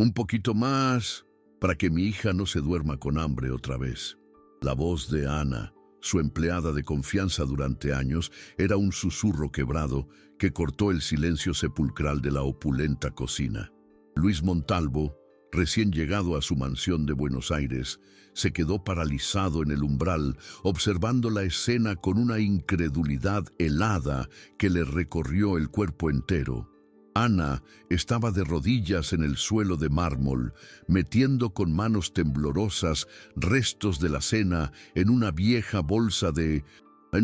Un poquito más para que mi hija no se duerma con hambre otra vez. La voz de Ana, su empleada de confianza durante años, era un susurro quebrado que cortó el silencio sepulcral de la opulenta cocina. Luis Montalvo, recién llegado a su mansión de Buenos Aires, se quedó paralizado en el umbral, observando la escena con una incredulidad helada que le recorrió el cuerpo entero. Ana estaba de rodillas en el suelo de mármol, metiendo con manos temblorosas restos de la cena en una vieja bolsa de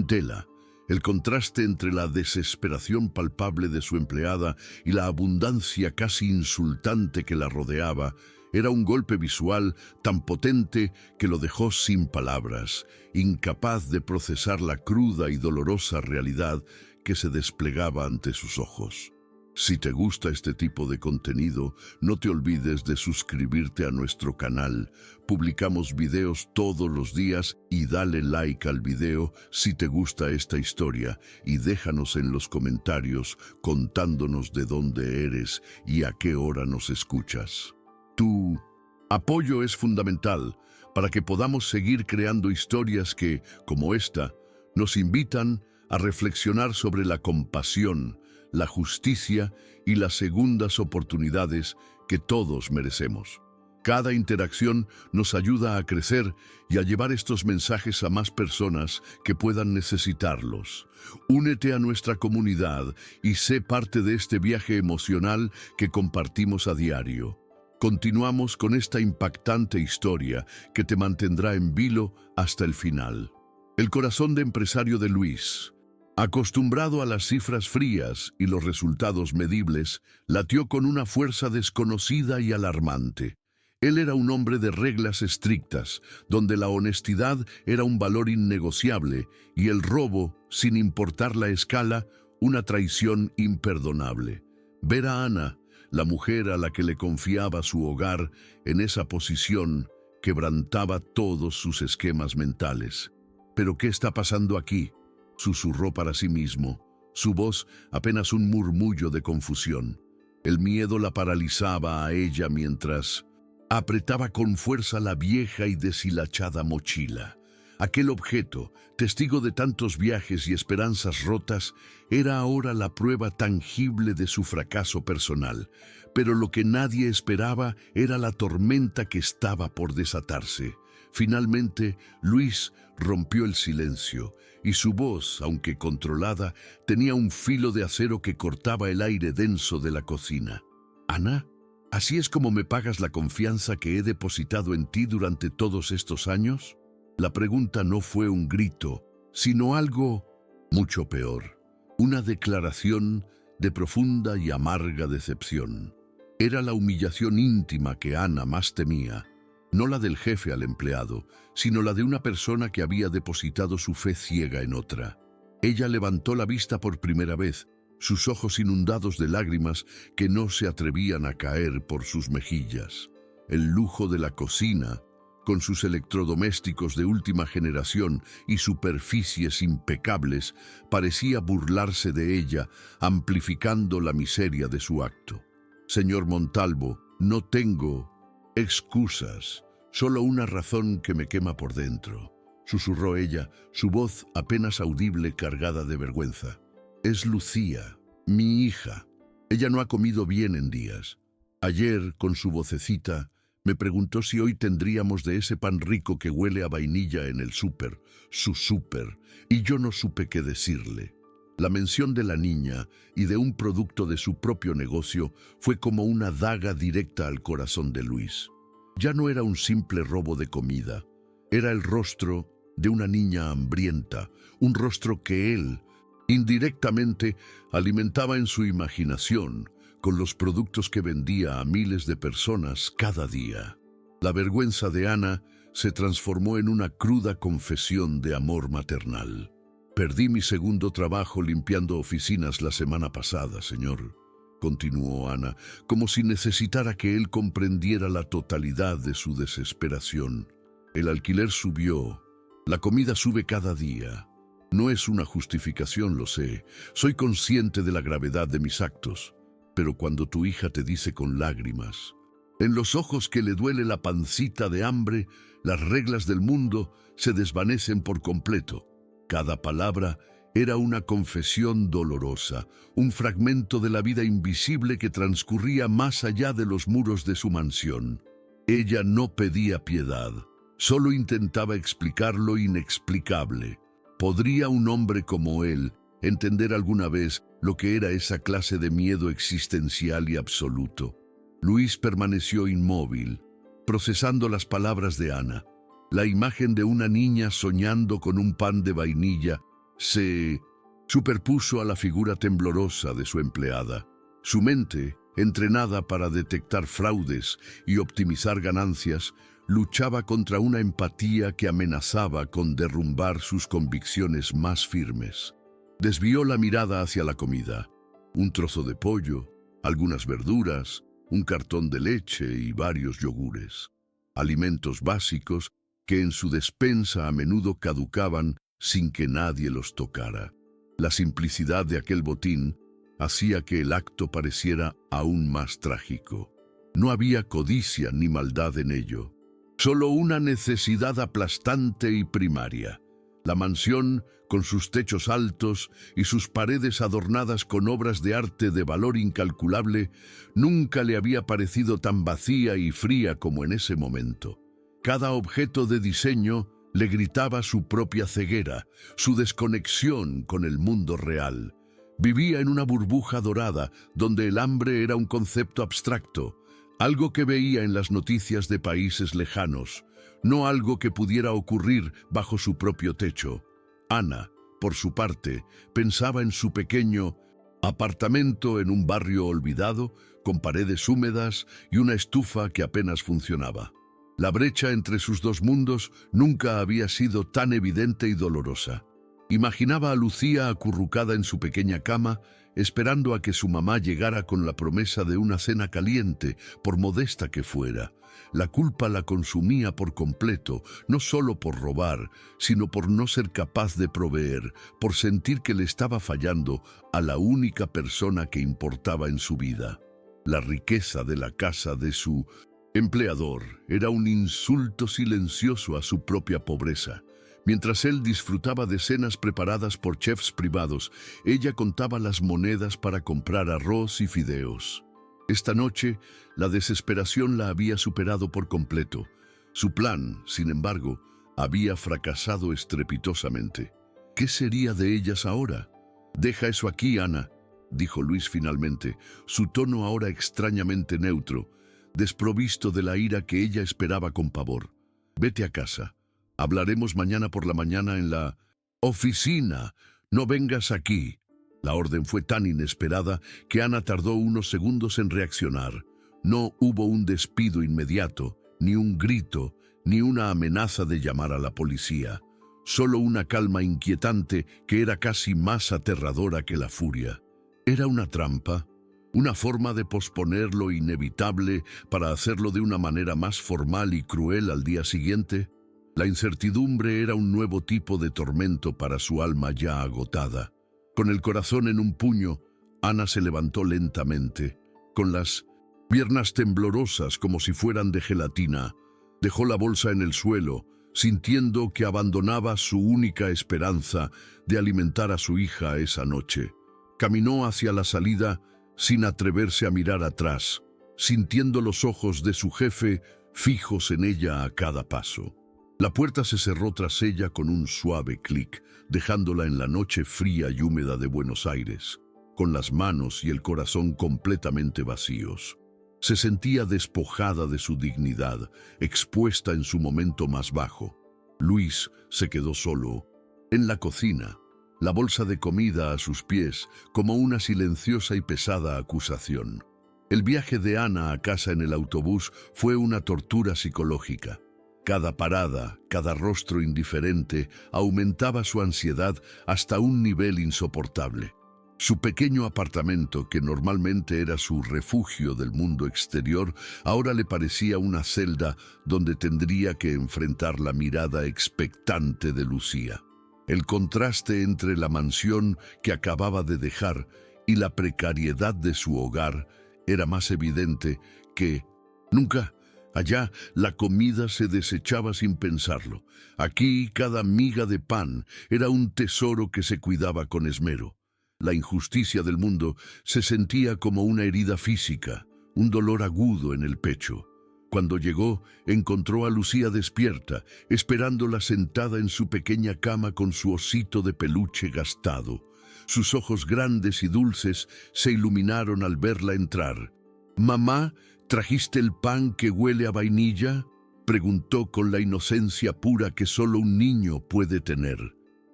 tela. El contraste entre la desesperación palpable de su empleada y la abundancia casi insultante que la rodeaba era un golpe visual tan potente que lo dejó sin palabras, incapaz de procesar la cruda y dolorosa realidad que se desplegaba ante sus ojos. Si te gusta este tipo de contenido, no te olvides de suscribirte a nuestro canal. Publicamos videos todos los días y dale like al video si te gusta esta historia y déjanos en los comentarios contándonos de dónde eres y a qué hora nos escuchas. Tu apoyo es fundamental para que podamos seguir creando historias que, como esta, nos invitan a reflexionar sobre la compasión, la justicia y las segundas oportunidades que todos merecemos. Cada interacción nos ayuda a crecer y a llevar estos mensajes a más personas que puedan necesitarlos. Únete a nuestra comunidad y sé parte de este viaje emocional que compartimos a diario. Continuamos con esta impactante historia que te mantendrá en vilo hasta el final. El corazón de empresario de Luis, acostumbrado a las cifras frías y los resultados medibles, latió con una fuerza desconocida y alarmante. Él era un hombre de reglas estrictas, donde la honestidad era un valor innegociable y el robo, sin importar la escala, una traición imperdonable. Ver a Ana, la mujer a la que le confiaba su hogar, en esa posición, quebrantaba todos sus esquemas mentales. ¿Pero qué está pasando aquí?, susurró para sí mismo, su voz apenas un murmullo de confusión. El miedo la paralizaba a ella mientras apretaba con fuerza la vieja y deshilachada mochila. Aquel objeto, testigo de tantos viajes y esperanzas rotas, era ahora la prueba tangible de su fracaso personal. Pero lo que nadie esperaba era la tormenta que estaba por desatarse. Finalmente, Luis rompió el silencio, y su voz, aunque controlada, tenía un filo de acero que cortaba el aire denso de la cocina. «Ana, ¿así es como me pagas la confianza que he depositado en ti durante todos estos años?» La pregunta no fue un grito, sino algo mucho peor, una declaración de profunda y amarga decepción. Era la humillación íntima que Ana más temía, no la del jefe al empleado, sino la de una persona que había depositado su fe ciega en otra. Ella levantó la vista por primera vez, sus ojos inundados de lágrimas que no se atrevían a caer por sus mejillas. El lujo de la cocina, con sus electrodomésticos de última generación y superficies impecables, parecía burlarse de ella, amplificando la miseria de su acto. «Señor Montalvo, no tengo excusas, solo una razón que me quema por dentro», susurró ella, su voz apenas audible cargada de vergüenza. «Es Lucía, mi hija. Ella no ha comido bien en días. Ayer, con su vocecita, me preguntó si hoy tendríamos de ese pan rico que huele a vainilla en el súper, su súper, y yo no supe qué decirle». La mención de la niña y de un producto de su propio negocio fue como una daga directa al corazón de Luis. Ya no era un simple robo de comida, era el rostro de una niña hambrienta, un rostro que él, indirectamente, alimentaba en su imaginación con los productos que vendía a miles de personas cada día. La vergüenza de Ana se transformó en una cruda confesión de amor maternal. «Perdí mi segundo trabajo limpiando oficinas la semana pasada, señor», continuó Ana, como si necesitara que él comprendiera la totalidad de su desesperación. «El alquiler subió, la comida sube cada día. No es una justificación, lo sé. Soy consciente de la gravedad de mis actos. Pero cuando tu hija te dice con lágrimas, En los ojos que le duele la pancita de hambre, las reglas del mundo se desvanecen por completo. Cada palabra era una confesión dolorosa, un fragmento de la vida invisible que transcurría más allá de los muros de su mansión. Ella no pedía piedad, solo intentaba explicar lo inexplicable. ¿Podría un hombre como él entender alguna vez lo que era esa clase de miedo existencial y absoluto? Luis permaneció inmóvil, procesando las palabras de Ana. La imagen de una niña soñando con un pan de vainilla se superpuso a la figura temblorosa de su empleada. Su mente, entrenada para detectar fraudes y optimizar ganancias, luchaba contra una empatía que amenazaba con derrumbar sus convicciones más firmes. Desvió la mirada hacia la comida. Un trozo de pollo, algunas verduras, un cartón de leche y varios yogures. Alimentos básicos que en su despensa a menudo caducaban sin que nadie los tocara. La simplicidad de aquel botín hacía que el acto pareciera aún más trágico. No había codicia ni maldad en ello, solo una necesidad aplastante y primaria. La mansión, con sus techos altos y sus paredes adornadas con obras de arte de valor incalculable, nunca le había parecido tan vacía y fría como en ese momento. Cada objeto de diseño le gritaba su propia ceguera, su desconexión con el mundo real. Vivía en una burbuja dorada donde el hambre era un concepto abstracto, algo que veía en las noticias de países lejanos, no algo que pudiera ocurrir bajo su propio techo. Ana, por su parte, pensaba en su pequeño apartamento en un barrio olvidado, con paredes húmedas y una estufa que apenas funcionaba. La brecha entre sus dos mundos nunca había sido tan evidente y dolorosa. Imaginaba a Lucía acurrucada en su pequeña cama, esperando a que su mamá llegara con la promesa de una cena caliente, por modesta que fuera. La culpa la consumía por completo, no solo por robar, sino por no ser capaz de proveer, por sentir que le estaba fallando a la única persona que importaba en su vida. La riqueza de la casa de su empleador era un insulto silencioso a su propia pobreza. Mientras él disfrutaba de cenas preparadas por chefs privados, ella contaba las monedas para comprar arroz y fideos. Esta noche, la desesperación la había superado por completo. Su plan, sin embargo, había fracasado estrepitosamente. ¿Qué sería de ellas ahora? «Deja eso aquí, Ana», dijo Luis finalmente, su tono ahora extrañamente neutro, desprovisto de la ira que ella esperaba con pavor. «Vete a casa. Hablaremos mañana por la mañana en la oficina. No vengas aquí». La orden fue tan inesperada que Ana tardó unos segundos en reaccionar. No hubo un despido inmediato, ni un grito, ni una amenaza de llamar a la policía. Solo una calma inquietante que era casi más aterradora que la furia. ¿Era una trampa? ¿Una forma de posponer lo inevitable para hacerlo de una manera más formal y cruel al día siguiente? La incertidumbre era un nuevo tipo de tormento para su alma ya agotada. Con el corazón en un puño, Ana se levantó lentamente, con las piernas temblorosas como si fueran de gelatina. Dejó la bolsa en el suelo, sintiendo que abandonaba su única esperanza de alimentar a su hija esa noche. Caminó hacia la salida sin atreverse a mirar atrás, sintiendo los ojos de su jefe fijos en ella a cada paso. La puerta se cerró tras ella con un suave clic, dejándola en la noche fría y húmeda de Buenos Aires, con las manos y el corazón completamente vacíos. Se sentía despojada de su dignidad, expuesta en su momento más bajo. Luis se quedó solo, en la cocina, la bolsa de comida a sus pies, como una silenciosa y pesada acusación. El viaje de Ana a casa en el autobús fue una tortura psicológica. Cada parada, cada rostro indiferente, aumentaba su ansiedad hasta un nivel insoportable. Su pequeño apartamento, que normalmente era su refugio del mundo exterior, ahora le parecía una celda donde tendría que enfrentar la mirada expectante de Lucía. El contraste entre la mansión que acababa de dejar y la precariedad de su hogar era más evidente que Nunca. Allá la comida se desechaba sin pensarlo. Aquí cada miga de pan era un tesoro que se cuidaba con esmero. La injusticia del mundo se sentía como una herida física, un dolor agudo en el pecho. Cuando llegó, encontró a Lucía despierta, esperándola sentada en su pequeña cama con su osito de peluche gastado. Sus ojos grandes y dulces se iluminaron al verla entrar. «Mamá, ¿trajiste el pan que huele a vainilla?», preguntó con la inocencia pura que solo un niño puede tener.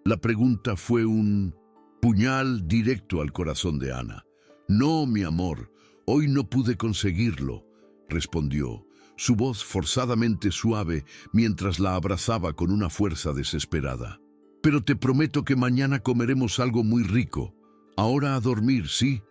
La pregunta fue un puñal directo al corazón de Ana. «No, mi amor, hoy no pude conseguirlo», respondió, su voz forzadamente suave mientras la abrazaba con una fuerza desesperada. «Pero te prometo que mañana comeremos algo muy rico. Ahora a dormir, ¿sí?».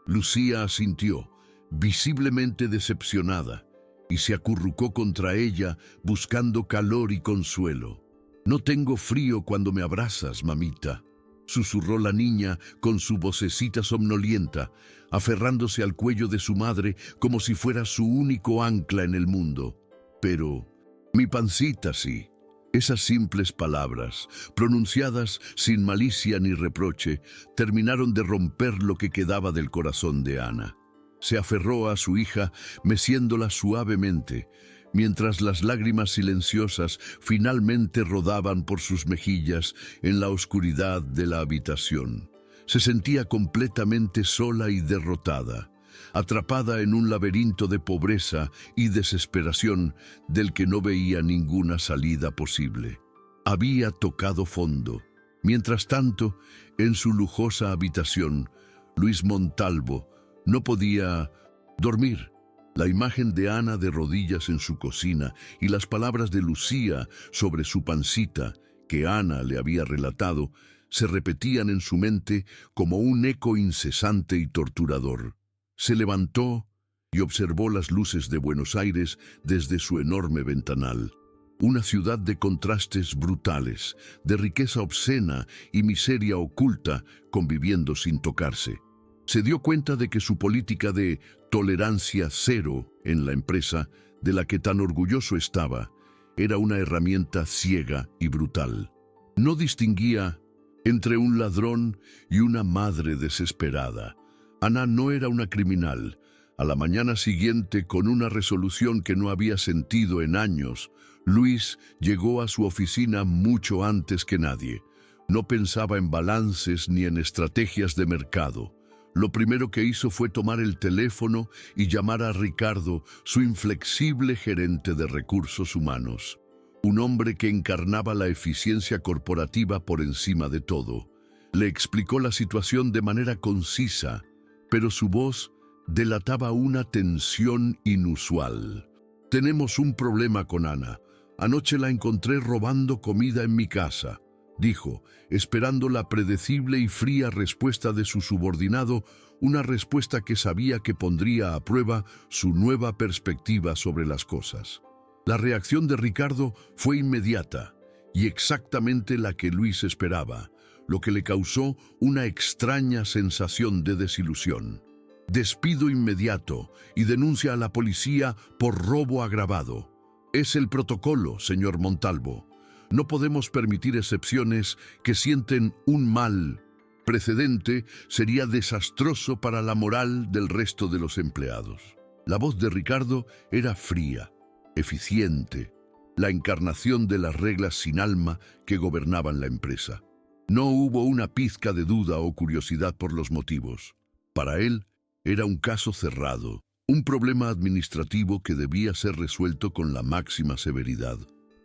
Lucía asintió, visiblemente decepcionada, y se acurrucó contra ella buscando calor y consuelo. «No tengo frío cuando me abrazas, mamita», susurró la niña con su vocecita somnolienta, aferrándose al cuello de su madre como si fuera su único ancla en el mundo. «Pero mi pancita sí». Esas simples palabras, pronunciadas sin malicia ni reproche, terminaron de romper lo que quedaba del corazón de Ana. Se aferró a su hija, meciéndola suavemente, mientras las lágrimas silenciosas finalmente rodaban por sus mejillas en la oscuridad de la habitación. Se sentía completamente sola y derrotada, atrapada en un laberinto de pobreza y desesperación del que no veía ninguna salida posible. Había tocado fondo. Mientras tanto, en su lujosa habitación, Luis Montalvo no podía dormir. La imagen de Ana de rodillas en su cocina y las palabras de Lucía sobre su pancita, que Ana le había relatado, se repetían en su mente como un eco incesante y torturador. Se levantó y observó las luces de Buenos Aires desde su enorme ventanal. Una ciudad de contrastes brutales, de riqueza obscena y miseria oculta conviviendo sin tocarse. Se dio cuenta de que su política de tolerancia cero en la empresa, de la que tan orgulloso estaba, era una herramienta ciega y brutal. No distinguía entre un ladrón y una madre desesperada. Ana no era una criminal. A la mañana siguiente, con una resolución que no había sentido en años, Luis llegó a su oficina mucho antes que nadie. No pensaba en balances ni en estrategias de mercado. Lo primero que hizo fue tomar el teléfono y llamar a Ricardo, su inflexible gerente de recursos humanos. Un hombre que encarnaba la eficiencia corporativa por encima de todo. Le explicó la situación de manera concisa, pero su voz delataba una tensión inusual. «Tenemos un problema con Ana. Anoche la encontré robando comida en mi casa», dijo, esperando la predecible y fría respuesta de su subordinado, una respuesta que sabía que pondría a prueba su nueva perspectiva sobre las cosas. La reacción de Ricardo fue inmediata y exactamente la que Luis esperaba, lo que le causó una extraña sensación de desilusión. «Despido inmediato y denuncia a la policía por robo agravado. Es el protocolo, señor Montalvo. No podemos permitir excepciones que sienten un mal precedente. Sería desastroso para la moral del resto de los empleados». La voz de Ricardo era fría, eficiente, la encarnación de las reglas sin alma que gobernaban la empresa. No hubo una pizca de duda o curiosidad por los motivos. Para él, era un caso cerrado, un problema administrativo que debía ser resuelto con la máxima severidad.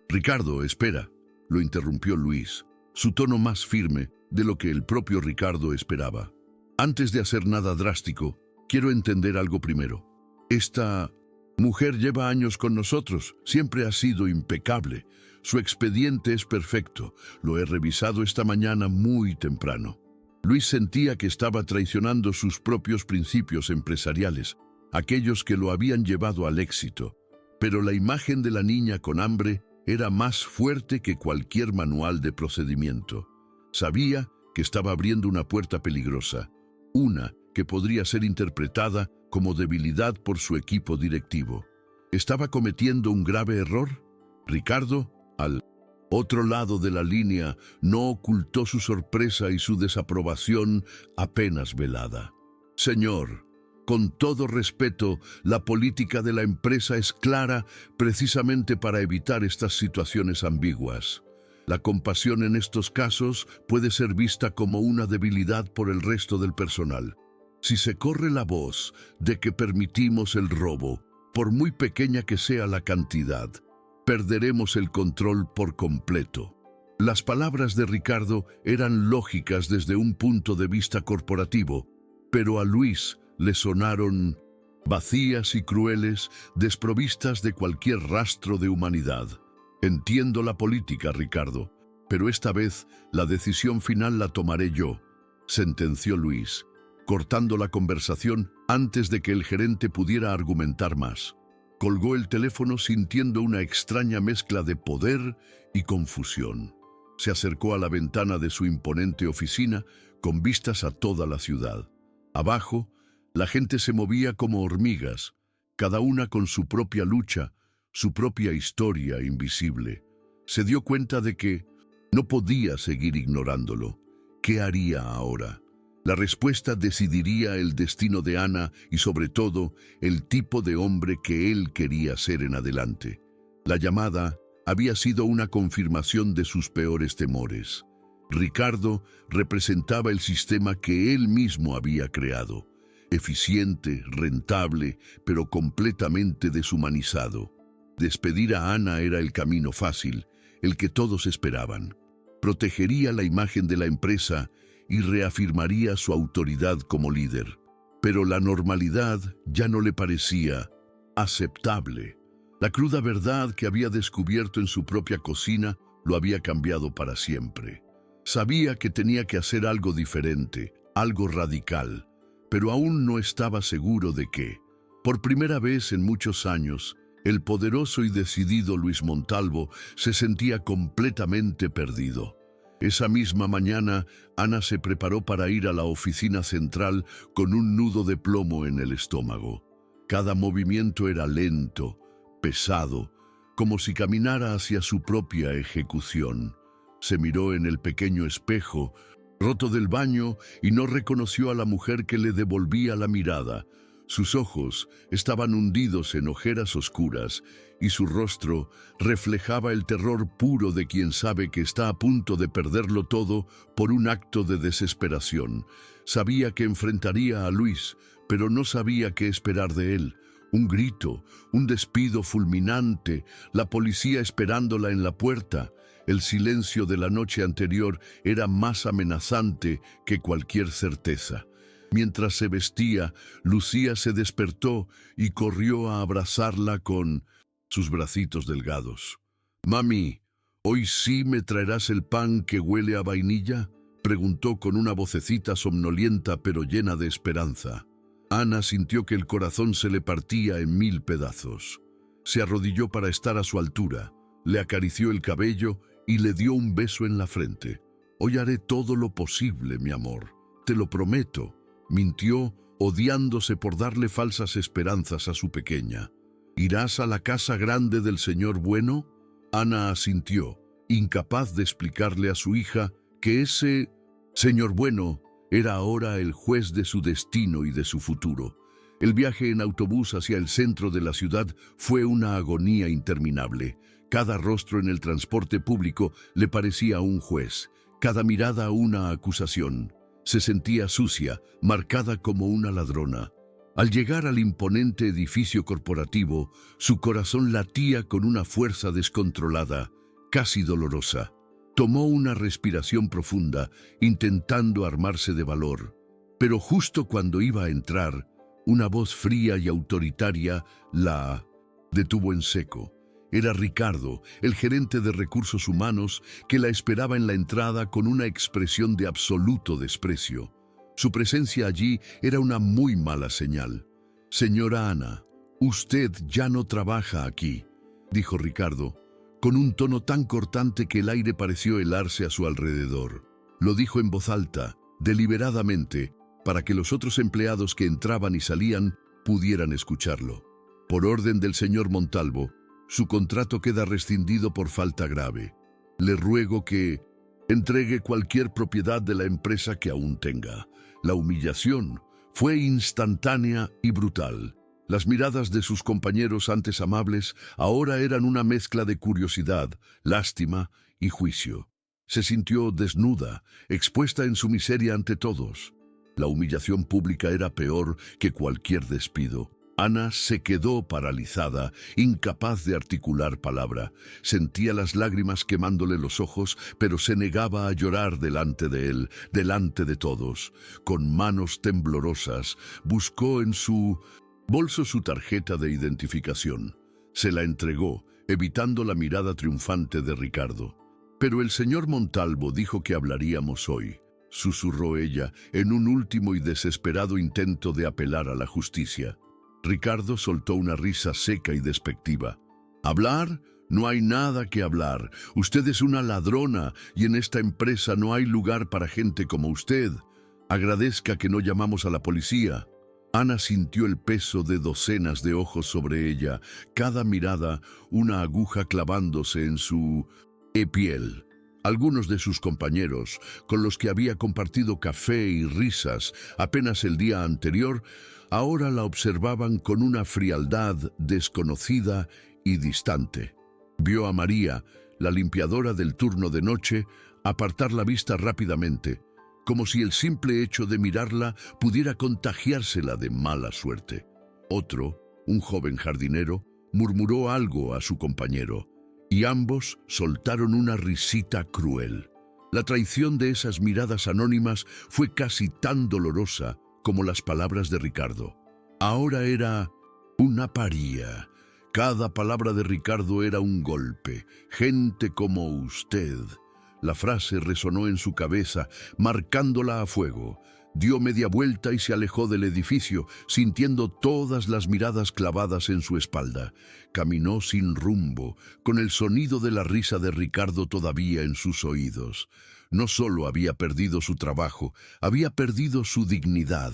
«Ricardo, espera», lo interrumpió Luis, su tono más firme de lo que el propio Ricardo esperaba. «Antes de hacer nada drástico, quiero entender algo primero. Esta mujer lleva años con nosotros, siempre ha sido impecable. Su expediente es perfecto, lo he revisado esta mañana muy temprano». Luis sentía que estaba traicionando sus propios principios empresariales, aquellos que lo habían llevado al éxito. Pero la imagen de la niña con hambre era más fuerte que cualquier manual de procedimiento. Sabía que estaba abriendo una puerta peligrosa, una que podría ser interpretada como debilidad por su equipo directivo. ¿Estaba cometiendo un grave error? Ricardo, al otro lado de la línea, no ocultó su sorpresa y su desaprobación apenas velada. Señor, con todo respeto, la política de la empresa es clara precisamente para evitar estas situaciones ambiguas. La compasión en estos casos puede ser vista como una debilidad por el resto del personal. Si se corre la voz de que permitimos el robo, por muy pequeña que sea la cantidad, perderemos el control por completo. Las palabras de Ricardo eran lógicas desde un punto de vista corporativo, pero a Luis le sonaron vacías y crueles, desprovistas de cualquier rastro de humanidad. Entiendo la política, Ricardo, pero esta vez la decisión final la tomaré yo, sentenció Luis, cortando la conversación antes de que el gerente pudiera argumentar más. Colgó el teléfono sintiendo una extraña mezcla de poder y confusión. Se acercó a la ventana de su imponente oficina con vistas a toda la ciudad. Abajo, la gente se movía como hormigas, cada una con su propia lucha, su propia historia invisible. Se dio cuenta de que no podía seguir ignorándolo. ¿Qué haría ahora? La respuesta decidiría el destino de Ana y, sobre todo, el tipo de hombre que él quería ser en adelante. La llamada había sido una confirmación de sus peores temores. Ricardo representaba el sistema que él mismo había creado, eficiente, rentable, pero completamente deshumanizado. Despedir a Ana era el camino fácil, el que todos esperaban. Protegería la imagen de la empresa y reafirmaría su autoridad como líder. Pero la normalidad ya no le parecía aceptable. La cruda verdad que había descubierto en su propia cocina lo había cambiado para siempre. Sabía que tenía que hacer algo diferente, algo radical, pero aún no estaba seguro de qué. Por primera vez en muchos años, el poderoso y decidido Luis Montalvo se sentía completamente perdido. Esa misma mañana, Ana se preparó para ir a la oficina central con un nudo de plomo en el estómago. Cada movimiento era lento, pesado, como si caminara hacia su propia ejecución. Se miró en el pequeño espejo, roto del baño, y no reconoció a la mujer que le devolvía la mirada. Sus ojos estaban hundidos en ojeras oscuras y su rostro reflejaba el terror puro de quien sabe que está a punto de perderlo todo por un acto de desesperación. Sabía que enfrentaría a Luis, pero no sabía qué esperar de él. Un grito, un despido fulminante, la policía esperándola en la puerta. El silencio de la noche anterior era más amenazante que cualquier certeza. Mientras se vestía, Lucía se despertó y corrió a abrazarla con sus bracitos delgados. «Mami, ¿hoy sí me traerás el pan que huele a vainilla?», preguntó con una vocecita somnolienta pero llena de esperanza. Ana sintió que el corazón se le partía en 1000 pedazos. Se arrodilló para estar a su altura, le acarició el cabello y le dio un beso en la frente. «Hoy haré todo lo posible, mi amor, te lo prometo», mintió, odiándose por darle falsas esperanzas a su pequeña. «¿Irás a la casa grande del señor bueno?». Ana asintió, incapaz de explicarle a su hija que ese señor bueno era ahora el juez de su destino y de su futuro. El viaje en autobús hacia el centro de la ciudad fue una agonía interminable. Cada rostro en el transporte público le parecía un juez, cada mirada una acusación. Se sentía sucia, marcada como una ladrona. Al llegar al imponente edificio corporativo, su corazón latía con una fuerza descontrolada, casi dolorosa. Tomó una respiración profunda, intentando armarse de valor. Pero justo cuando iba a entrar, una voz fría y autoritaria la detuvo en seco. Era Ricardo, el gerente de recursos humanos, que la esperaba en la entrada con una expresión de absoluto desprecio. Su presencia allí era una muy mala señal. «Señora Ana, usted ya no trabaja aquí», dijo Ricardo, con un tono tan cortante que el aire pareció helarse a su alrededor. Lo dijo en voz alta, deliberadamente, para que los otros empleados que entraban y salían pudieran escucharlo. Por orden del señor Montalvo, su contrato queda rescindido por falta grave. Le ruego que entregue cualquier propiedad de la empresa que aún tenga. La humillación fue instantánea y brutal. Las miradas de sus compañeros antes amables ahora eran una mezcla de curiosidad, lástima y juicio. Se sintió desnuda, expuesta en su miseria ante todos. La humillación pública era peor que cualquier despido. Ana se quedó paralizada, incapaz de articular palabra. Sentía las lágrimas quemándole los ojos, pero se negaba a llorar delante de él, delante de todos. Con manos temblorosas, buscó en su bolso su tarjeta de identificación. Se la entregó, evitando la mirada triunfante de Ricardo. «Pero el señor Montalvo dijo que hablaríamos hoy», susurró ella, en un último y desesperado intento de apelar a la justicia. Ricardo soltó una risa seca y despectiva. «¿Hablar? No hay nada que hablar. Usted es una ladrona y en esta empresa no hay lugar para gente como usted. Agradezca que no llamamos a la policía». Ana sintió el peso de docenas de ojos sobre ella, cada mirada una aguja clavándose en su piel. Algunos de sus compañeros, con los que había compartido café y risas apenas el día anterior, ahora la observaban con una frialdad desconocida y distante. Vio a María, la limpiadora del turno de noche, apartar la vista rápidamente, como si el simple hecho de mirarla pudiera contagiársela de mala suerte. Otro, un joven jardinero, murmuró algo a su compañero, y ambos soltaron una risita cruel. La traición de esas miradas anónimas fue casi tan dolorosa como las palabras de Ricardo. Ahora era una paría. Cada palabra de Ricardo era un golpe. «Gente como usted». La frase resonó en su cabeza, marcándola a fuego. Dio media vuelta y se alejó del edificio, sintiendo todas las miradas clavadas en su espalda. Caminó sin rumbo, con el sonido de la risa de Ricardo todavía en sus oídos. No solo había perdido su trabajo, había perdido su dignidad.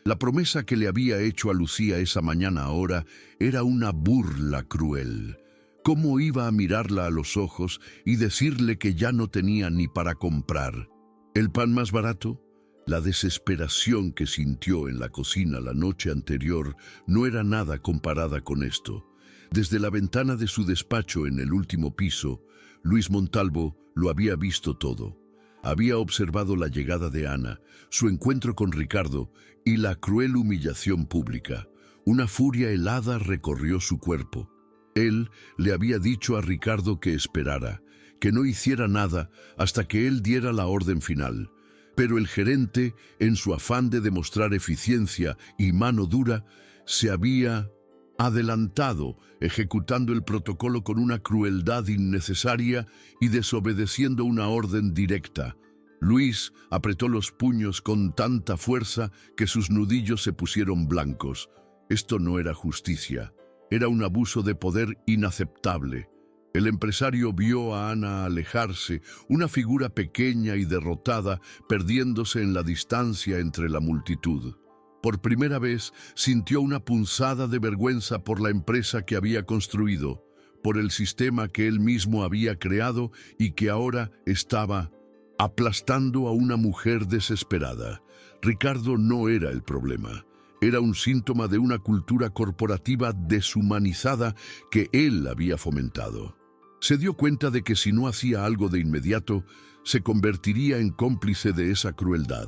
La promesa que le había hecho a Lucía esa mañana ahora era una burla cruel. ¿Cómo iba a mirarla a los ojos y decirle que ya no tenía ni para comprar el pan más barato? La desesperación que sintió en la cocina la noche anterior no era nada comparada con esto. Desde la ventana de su despacho en el último piso, Luis Montalvo lo había visto todo. Había observado la llegada de Ana, su encuentro con Ricardo y la cruel humillación pública. Una furia helada recorrió su cuerpo. Él le había dicho a Ricardo que esperara, que no hiciera nada hasta que él diera la orden final. Pero el gerente, en su afán de demostrar eficiencia y mano dura, se había adelantado, ejecutando el protocolo con una crueldad innecesaria y desobedeciendo una orden directa. Luis apretó los puños con tanta fuerza que sus nudillos se pusieron blancos. Esto no era justicia, era un abuso de poder inaceptable. El empresario vio a Ana alejarse, una figura pequeña y derrotada, perdiéndose en la distancia entre la multitud. Por primera vez sintió una punzada de vergüenza por la empresa que había construido, por el sistema que él mismo había creado y que ahora estaba aplastando a una mujer desesperada. Ricardo no era el problema. Era un síntoma de una cultura corporativa deshumanizada que él había fomentado. Se dio cuenta de que si no hacía algo de inmediato, se convertiría en cómplice de esa crueldad.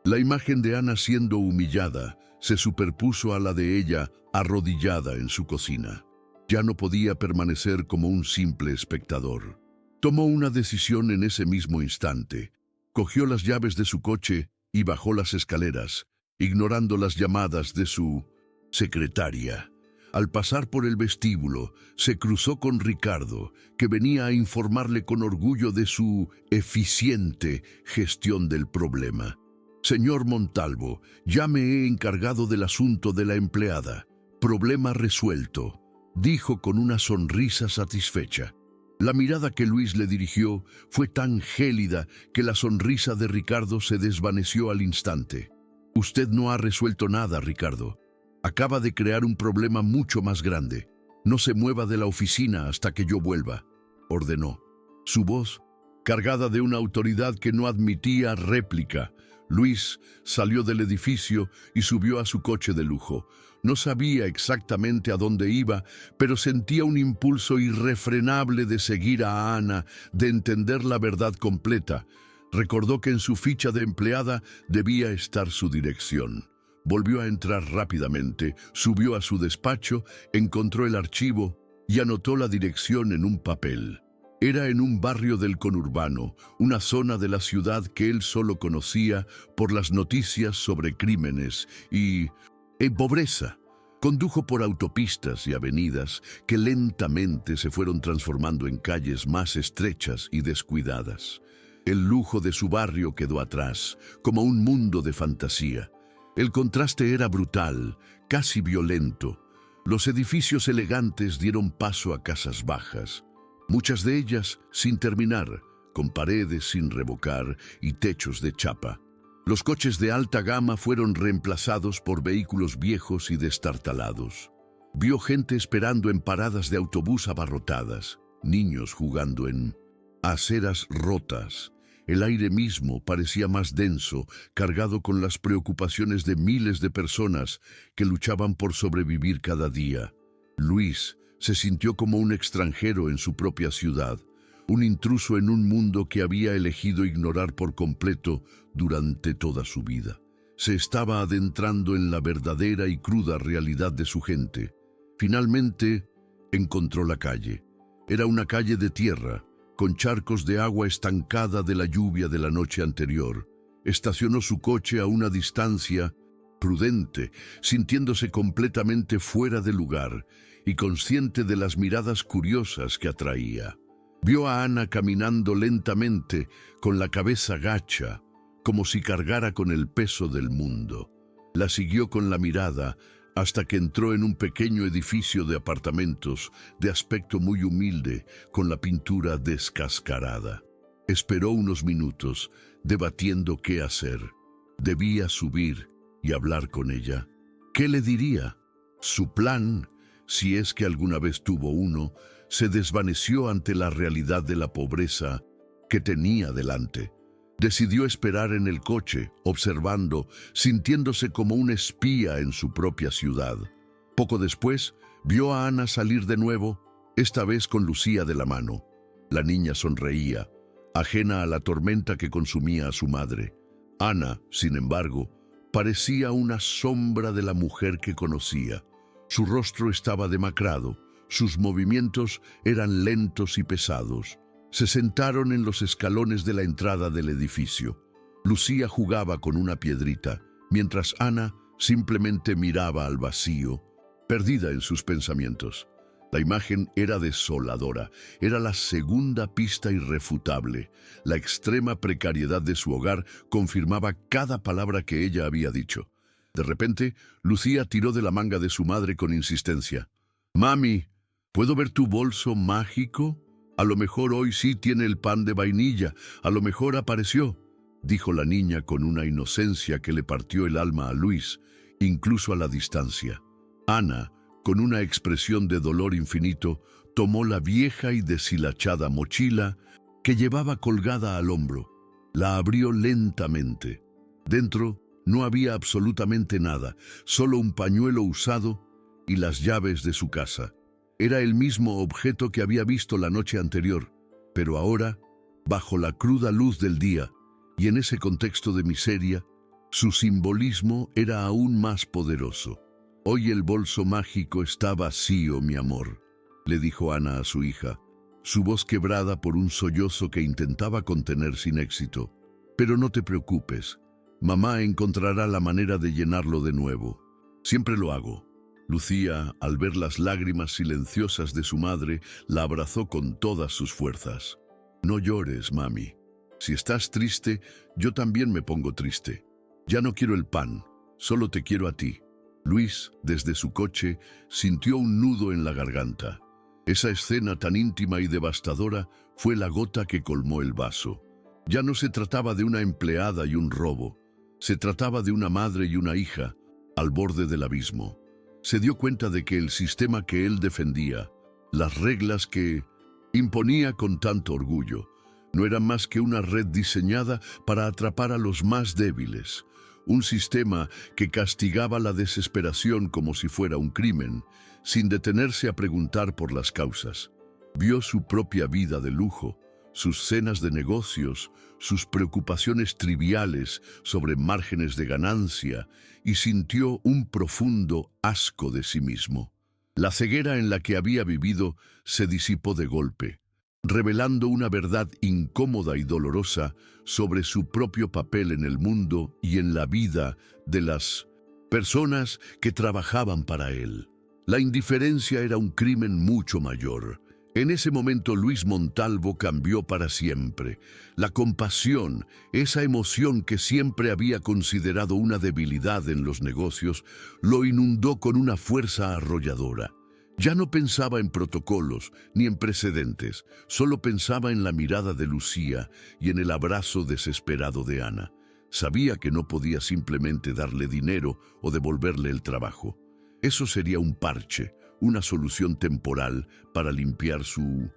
La imagen de Ana siendo humillada se superpuso a la de ella arrodillada en su cocina. Ya no podía permanecer como un simple espectador. Tomó una decisión en ese mismo instante. Cogió las llaves de su coche y bajó las escaleras, ignorando las llamadas de su secretaria. Al pasar por el vestíbulo, se cruzó con Ricardo, que venía a informarle con orgullo de su eficiente gestión del problema. «Señor Montalvo, ya me he encargado del asunto de la empleada. Problema resuelto», dijo con una sonrisa satisfecha. La mirada que Luis le dirigió fue tan gélida que la sonrisa de Ricardo se desvaneció al instante. «Usted no ha resuelto nada, Ricardo. Acaba de crear un problema mucho más grande. No se mueva de la oficina hasta que yo vuelva, ordenó. Su voz, cargada de una autoridad que no admitía réplica. Luis salió del edificio y subió a su coche de lujo. No sabía exactamente a dónde iba, pero sentía un impulso irrefrenable de seguir a Ana, de entender la verdad completa. Recordó que en su ficha de empleada debía estar su dirección. Volvió a entrar rápidamente, subió a su despacho, encontró el archivo y anotó la dirección en un papel. Era en un barrio del conurbano, una zona de la ciudad que él solo conocía por las noticias sobre crímenes y pobreza. Condujo por autopistas y avenidas que lentamente se fueron transformando en calles más estrechas y descuidadas. El lujo de su barrio quedó atrás, como un mundo de fantasía. El contraste era brutal, casi violento. Los edificios elegantes dieron paso a casas bajas, muchas de ellas sin terminar, con paredes sin revocar y techos de chapa. Los coches de alta gama fueron reemplazados por vehículos viejos y destartalados. Vio gente esperando en paradas de autobús abarrotadas, niños jugando en aceras rotas. El aire mismo parecía más denso, cargado con las preocupaciones de miles de personas que luchaban por sobrevivir cada día. Luis se sintió como un extranjero en su propia ciudad, un intruso en un mundo que había elegido ignorar por completo durante toda su vida. Se estaba adentrando en la verdadera y cruda realidad de su gente. Finalmente encontró la calle. Era una calle de tierra, con charcos de agua estancada de la lluvia de la noche anterior. Estacionó su coche a una distancia prudente, sintiéndose completamente fuera de lugar y consciente de las miradas curiosas que atraía. Vio a Ana caminando lentamente, con la cabeza gacha, como si cargara con el peso del mundo. La siguió con la mirada hasta que entró en un pequeño edificio de apartamentos de aspecto muy humilde, con la pintura descascarada. Esperó unos minutos, debatiendo qué hacer. Debía subir y hablar con ella. ¿Qué le diría? Su plan, si es que alguna vez tuvo uno, se desvaneció ante la realidad de la pobreza que tenía delante. Decidió esperar en el coche, observando, sintiéndose como un espía en su propia ciudad. Poco después, vio a Ana salir de nuevo, esta vez con Lucía de la mano. La niña sonreía, ajena a la tormenta que consumía a su madre. Ana, sin embargo, parecía una sombra de la mujer que conocía. Su rostro estaba demacrado, sus movimientos eran lentos y pesados. Se sentaron en los escalones de la entrada del edificio. Lucía jugaba con una piedrita, mientras Ana simplemente miraba al vacío, perdida en sus pensamientos. La imagen era desoladora, era la segunda pista irrefutable. La extrema precariedad de su hogar confirmaba cada palabra que ella había dicho. De repente, Lucía tiró de la manga de su madre con insistencia. «Mami, ¿puedo ver tu bolso mágico? A lo mejor hoy sí tiene el pan de vainilla, a lo mejor apareció», dijo la niña con una inocencia que le partió el alma a Luis, incluso a la distancia. Ana, con una expresión de dolor infinito, tomó la vieja y deshilachada mochila que llevaba colgada al hombro. La abrió lentamente. Dentro no había absolutamente nada, solo un pañuelo usado y las llaves de su casa. Era el mismo objeto que había visto la noche anterior, pero ahora, bajo la cruda luz del día, y en ese contexto de miseria, su simbolismo era aún más poderoso. «Hoy el bolso mágico está vacío, mi amor», le dijo Ana a su hija, su voz quebrada por un sollozo que intentaba contener sin éxito. «Pero no te preocupes, mamá encontrará la manera de llenarlo de nuevo. Siempre lo hago». Lucía, al ver las lágrimas silenciosas de su madre, la abrazó con todas sus fuerzas. «No llores, mami. Si estás triste, yo también me pongo triste. Ya no quiero el pan, solo te quiero a ti». Luis, desde su coche, sintió un nudo en la garganta. Esa escena tan íntima y devastadora fue la gota que colmó el vaso. Ya no se trataba de una empleada y un robo. Se trataba de una madre y una hija, al borde del abismo. se dio cuenta de que el sistema que él defendía, las reglas que imponía con tanto orgullo, no eran más que una red diseñada para atrapar a los más débiles, un sistema que castigaba la desesperación como si fuera un crimen, sin detenerse a preguntar por las causas. Vio su propia vida de lujo, sus cenas de negocios, sus preocupaciones triviales sobre márgenes de ganancia y sintió un profundo asco de sí mismo. La ceguera en la que había vivido se disipó de golpe, revelando una verdad incómoda y dolorosa sobre su propio papel en el mundo y en la vida de las personas que trabajaban para él. La indiferencia era un crimen mucho mayor. En ese momento Luis Montalvo cambió para siempre. La compasión, esa emoción que siempre había considerado una debilidad en los negocios, lo inundó con una fuerza arrolladora. Ya no pensaba en protocolos ni en precedentes, solo pensaba en la mirada de Lucía y en el abrazo desesperado de Ana. Sabía que no podía simplemente darle dinero o devolverle el trabajo. Eso sería un parche, una solución temporal para limpiar su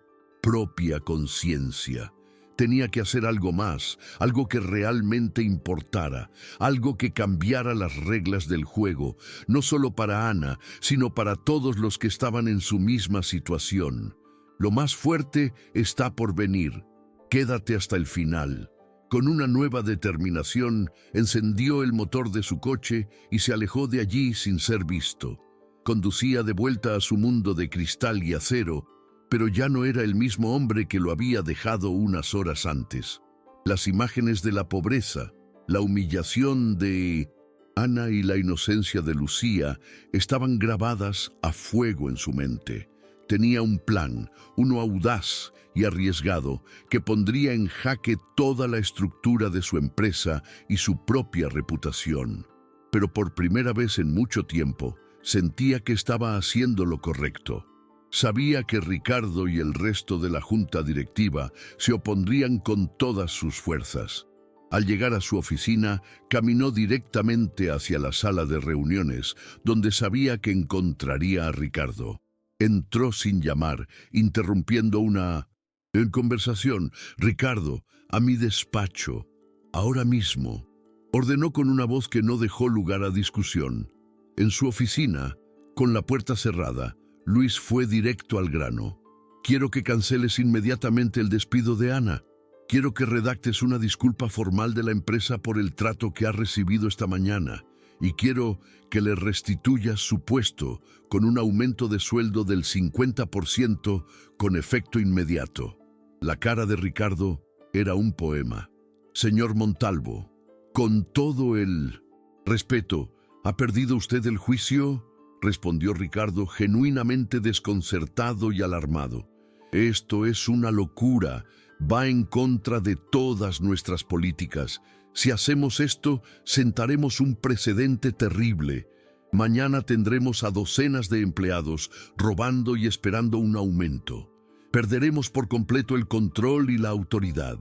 propia conciencia. Tenía que hacer algo más, algo que realmente importara, algo que cambiara las reglas del juego, no solo para Ana, sino para todos los que estaban en su misma situación. Lo más fuerte está por venir. Quédate hasta el final. Con una nueva determinación, encendió el motor de su coche y se alejó de allí sin ser visto. Conducía de vuelta a su mundo de cristal y acero, pero ya no era el mismo hombre que lo había dejado unas horas antes. Las imágenes de la pobreza, la humillación de Ana y la inocencia de Lucía estaban grabadas a fuego en su mente. Tenía un plan, uno audaz y arriesgado, que pondría en jaque toda la estructura de su empresa y su propia reputación. Pero por primera vez en mucho tiempo, sentía que estaba haciendo lo correcto. Sabía que Ricardo y el resto de la junta directiva se opondrían con todas sus fuerzas. Al llegar a su oficina, caminó directamente hacia la sala de reuniones, donde sabía que encontraría a Ricardo. Entró sin llamar, interrumpiendo una conversación. «Ricardo, a mi despacho, ahora mismo», ordenó con una voz que no dejó lugar a discusión. En su oficina, con la puerta cerrada, Luis fue directo al grano. «Quiero que canceles inmediatamente el despido de Ana. Quiero que redactes una disculpa formal de la empresa por el trato que ha recibido esta mañana. Y quiero que le restituyas su puesto con un aumento de sueldo del 50% con efecto inmediato». La cara de Ricardo era un poema. «Señor Montalvo, con todo el respeto, ¿ha perdido usted el juicio?», respondió Ricardo, genuinamente desconcertado y alarmado. «Esto es una locura, va en contra de todas nuestras políticas. Si hacemos esto, sentaremos un precedente terrible. Mañana tendremos a docenas de empleados robando y esperando un aumento. Perderemos por completo el control y la autoridad.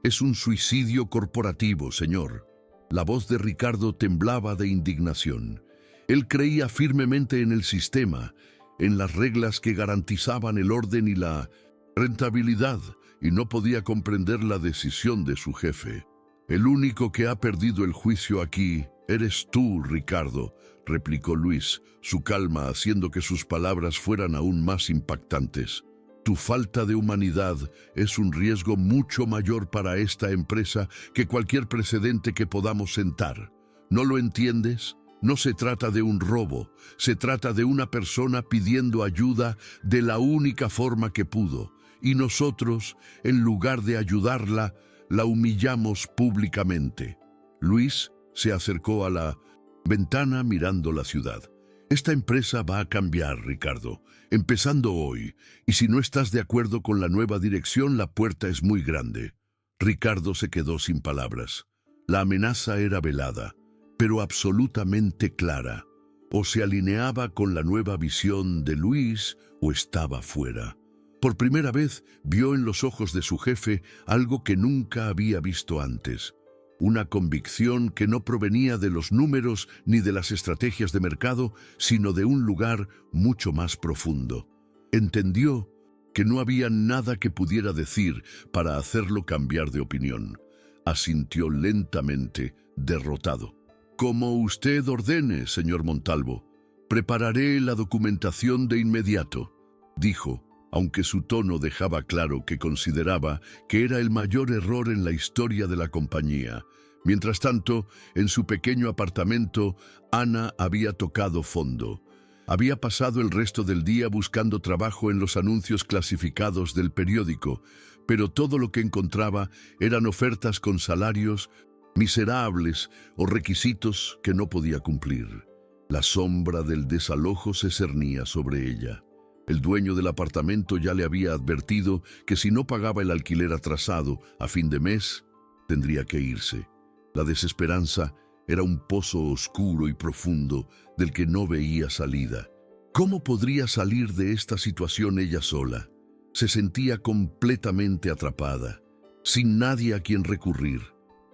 Es un suicidio corporativo, señor». La voz de Ricardo temblaba de indignación. Él creía firmemente en el sistema, en las reglas que garantizaban el orden y la rentabilidad, y no podía comprender la decisión de su jefe. «El único que ha perdido el juicio aquí eres tú, Ricardo», replicó Luis, su calma haciendo que sus palabras fueran aún más impactantes. «Tu falta de humanidad es un riesgo mucho mayor para esta empresa que cualquier precedente que podamos sentar. ¿No lo entiendes? No se trata de un robo, se trata de una persona pidiendo ayuda de la única forma que pudo, y nosotros, en lugar de ayudarla, la humillamos públicamente». Luis se acercó a la ventana mirando la ciudad. «Esta empresa va a cambiar, Ricardo, empezando hoy, y si no estás de acuerdo con la nueva dirección, la puerta es muy grande». Ricardo se quedó sin palabras. La amenaza era velada, pero absolutamente clara. O se alineaba con la nueva visión de Luis o estaba fuera. Por primera vez vio en los ojos de su jefe algo que nunca había visto antes. una convicción que no provenía de los números ni de las estrategias de mercado, sino de un lugar mucho más profundo. Entendió que no había nada que pudiera decir para hacerlo cambiar de opinión. Asintió lentamente, derrotado. «Como usted ordene, señor Montalvo. Prepararé la documentación de inmediato», dijo, aunque su tono dejaba claro que consideraba que era el mayor error en la historia de la compañía. Mientras tanto, en su pequeño apartamento, Ana había tocado fondo. Había pasado el resto del día buscando trabajo en los anuncios clasificados del periódico, pero todo lo que encontraba eran ofertas con salarios miserables o requisitos que no podía cumplir. La sombra del desalojo se cernía sobre ella. El dueño del apartamento ya le había advertido que si no pagaba el alquiler atrasado a fin de mes, tendría que irse. La desesperanza era un pozo oscuro y profundo del que no veía salida. ¿Cómo podría salir de esta situación ella sola? Se sentía completamente atrapada, sin nadie a quien recurrir.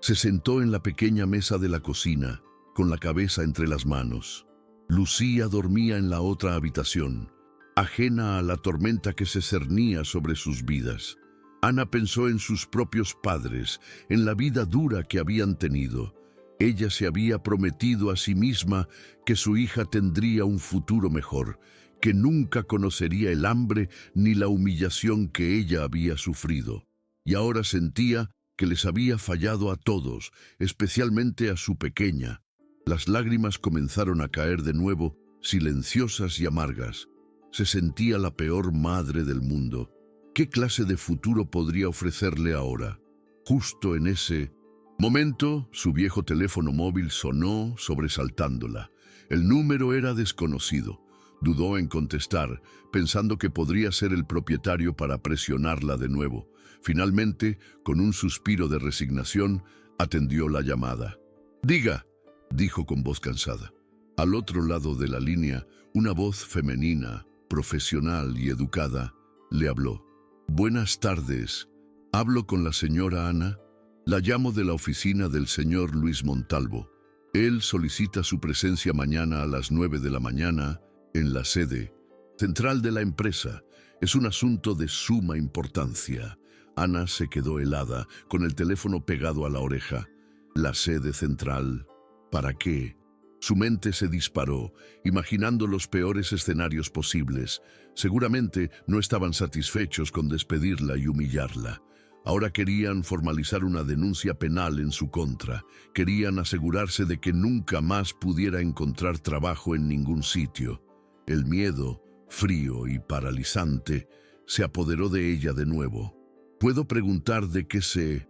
Se sentó en la pequeña mesa de la cocina, con la cabeza entre las manos. Lucía dormía en la otra habitación, ajena a la tormenta que se cernía sobre sus vidas. Ana pensó en sus propios padres, en la vida dura que habían tenido. Ella se había prometido a sí misma que su hija tendría un futuro mejor, que nunca conocería el hambre ni la humillación que ella había sufrido. Y ahora sentía que les había fallado a todos, especialmente a su pequeña. Las lágrimas comenzaron a caer de nuevo, silenciosas y amargas. Se sentía la peor madre del mundo. ¿Qué clase de futuro podría ofrecerle ahora? Justo en ese momento, su viejo teléfono móvil sonó, sobresaltándola. El número era desconocido. Dudó en contestar, pensando que podría ser el propietario para presionarla de nuevo. Finalmente, con un suspiro de resignación, atendió la llamada. «Diga», dijo con voz cansada. Al otro lado de la línea, una voz femenina, profesional y educada, le habló. «Buenas tardes. ¿Hablo con la señora Ana? La llamo de la oficina del señor Luis Montalvo. Él solicita su presencia mañana a las 9 de la mañana en la sede central de la empresa. Es un asunto de suma importancia». Ana se quedó helada, con el teléfono pegado a la oreja. ¿La sede central? ¿Para qué? Su mente se disparó, imaginando los peores escenarios posibles. Seguramente no estaban satisfechos con despedirla y humillarla. Ahora querían formalizar una denuncia penal en su contra. Querían asegurarse de que nunca más pudiera encontrar trabajo en ningún sitio. El miedo, frío y paralizante, se apoderó de ella de nuevo. «¿Puedo preguntar de qué se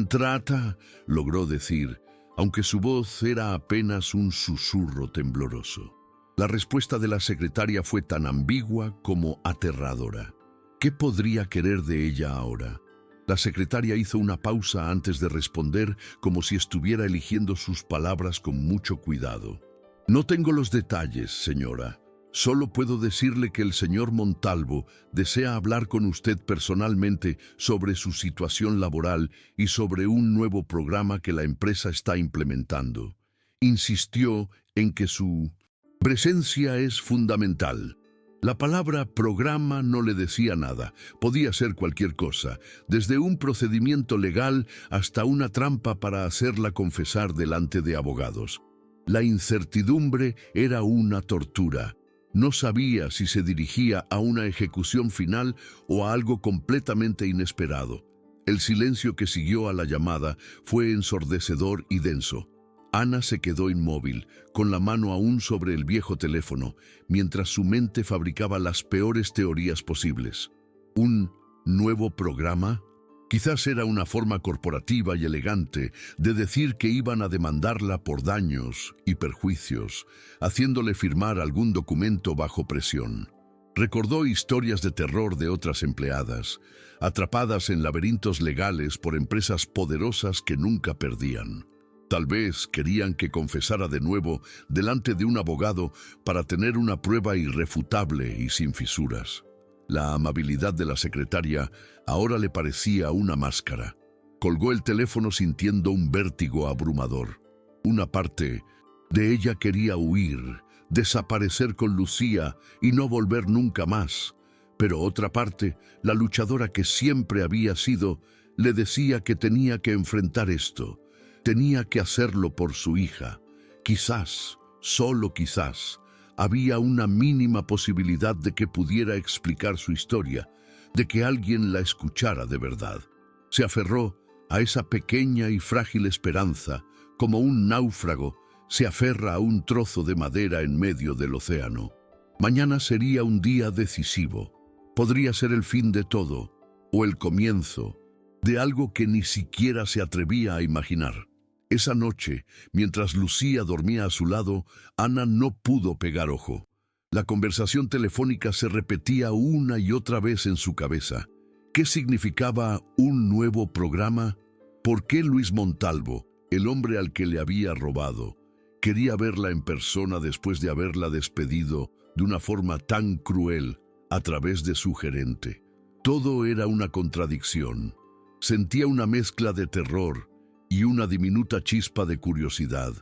trata?», logró decir, aunque su voz era apenas un susurro tembloroso. La respuesta de la secretaria fue tan ambigua como aterradora. ¿Qué podría querer de ella ahora? La secretaria hizo una pausa antes de responder, como si estuviera eligiendo sus palabras con mucho cuidado. «No tengo los detalles, señora. Solo puedo decirle que el señor Montalvo desea hablar con usted personalmente sobre su situación laboral y sobre un nuevo programa que la empresa está implementando. Insistió en que su presencia es fundamental». La palabra programa no le decía nada. Podía ser cualquier cosa, desde un procedimiento legal hasta una trampa para hacerla confesar delante de abogados. La incertidumbre era una tortura. No sabía si se dirigía a una ejecución final o a algo completamente inesperado. El silencio que siguió a la llamada fue ensordecedor y denso. Ana se quedó inmóvil, con la mano aún sobre el viejo teléfono, mientras su mente fabricaba las peores teorías posibles. ¿Un nuevo programa? Quizás era una forma corporativa y elegante de decir que iban a demandarla por daños y perjuicios, haciéndole firmar algún documento bajo presión. Recordó historias de terror de otras empleadas, atrapadas en laberintos legales por empresas poderosas que nunca perdían. Tal vez querían que confesara de nuevo delante de un abogado para tener una prueba irrefutable y sin fisuras. La amabilidad de la secretaria ahora le parecía una máscara. Colgó el teléfono sintiendo un vértigo abrumador. Una parte de ella quería huir, desaparecer con Lucía y no volver nunca más. Pero otra parte, la luchadora que siempre había sido, le decía que tenía que enfrentar esto. Tenía que hacerlo por su hija. Quizás, solo quizás, había una mínima posibilidad de que pudiera explicar su historia, de que alguien la escuchara de verdad. Se aferró a esa pequeña y frágil esperanza, como un náufrago se aferra a un trozo de madera en medio del océano. Mañana sería un día decisivo. Podría ser el fin de todo, o el comienzo de algo que ni siquiera se atrevía a imaginar. Esa noche, mientras Lucía dormía a su lado, Ana no pudo pegar ojo. La conversación telefónica se repetía una y otra vez en su cabeza. ¿Qué significaba un nuevo programa? ¿Por qué Luis Montalvo, el hombre al que le había robado, quería verla en persona después de haberla despedido de una forma tan cruel a través de su gerente? Todo era una contradicción. Sentía una mezcla de terror y una diminuta chispa de curiosidad.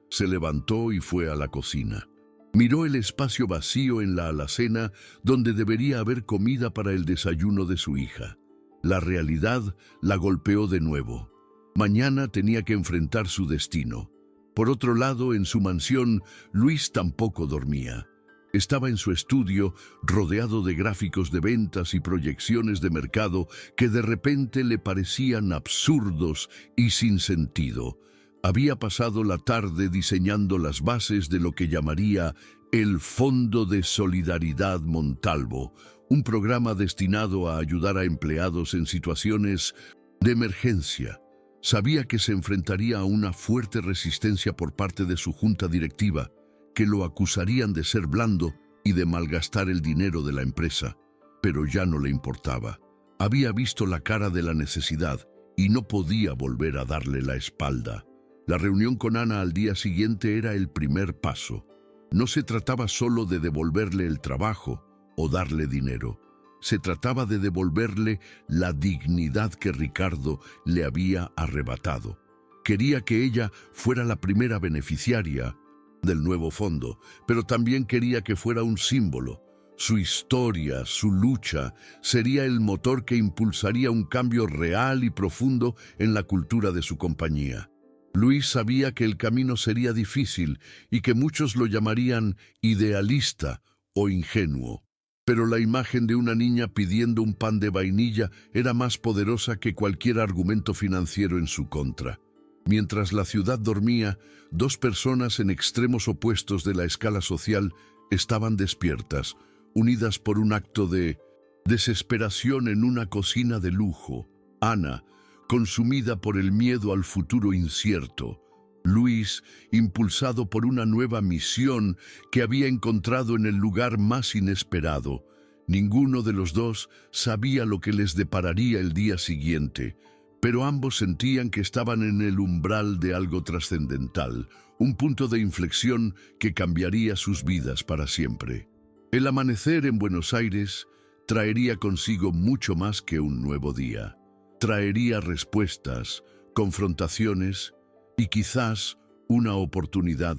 Se levantó y fue a la cocina. Miró el espacio vacío en la alacena donde debería haber comida para el desayuno de su hija. La realidad la golpeó de nuevo. Mañana tenía que enfrentar su destino. Por otro lado, en su mansión, Luis tampoco dormía. Estaba en su estudio, rodeado de gráficos de ventas y proyecciones de mercado que de repente le parecían absurdos y sin sentido. Había pasado la tarde diseñando las bases de lo que llamaría el Fondo de Solidaridad Montalvo, un programa destinado a ayudar a empleados en situaciones de emergencia. Sabía que se enfrentaría a una fuerte resistencia por parte de su junta directiva, que lo acusarían de ser blando y de malgastar el dinero de la empresa, pero ya no le importaba. Había visto la cara de la necesidad y no podía volver a darle la espalda. La reunión con Ana al día siguiente era el primer paso. No se trataba solo de devolverle el trabajo o darle dinero. Se trataba de devolverle la dignidad que Ricardo le había arrebatado. Quería que ella fuera la primera beneficiaria del nuevo fondo, pero también quería que fuera un símbolo. Su historia, su lucha, sería el motor que impulsaría un cambio real y profundo en la cultura de su compañía. Luis sabía que el camino sería difícil y que muchos lo llamarían idealista o ingenuo. Pero la imagen de una niña pidiendo un pan de vainilla era más poderosa que cualquier argumento financiero en su contra. Mientras la ciudad dormía, dos personas en extremos opuestos de la escala social estaban despiertas, unidas por un acto de desesperación en una cocina de lujo. Ana, consumida por el miedo al futuro incierto. Luis, impulsado por una nueva misión que había encontrado en el lugar más inesperado. Ninguno de los dos sabía lo que les depararía el día siguiente, pero ambos sentían que estaban en el umbral de algo trascendental, un punto de inflexión que cambiaría sus vidas para siempre. El amanecer en Buenos Aires traería consigo mucho más que un nuevo día. Traería respuestas, confrontaciones y quizás una oportunidad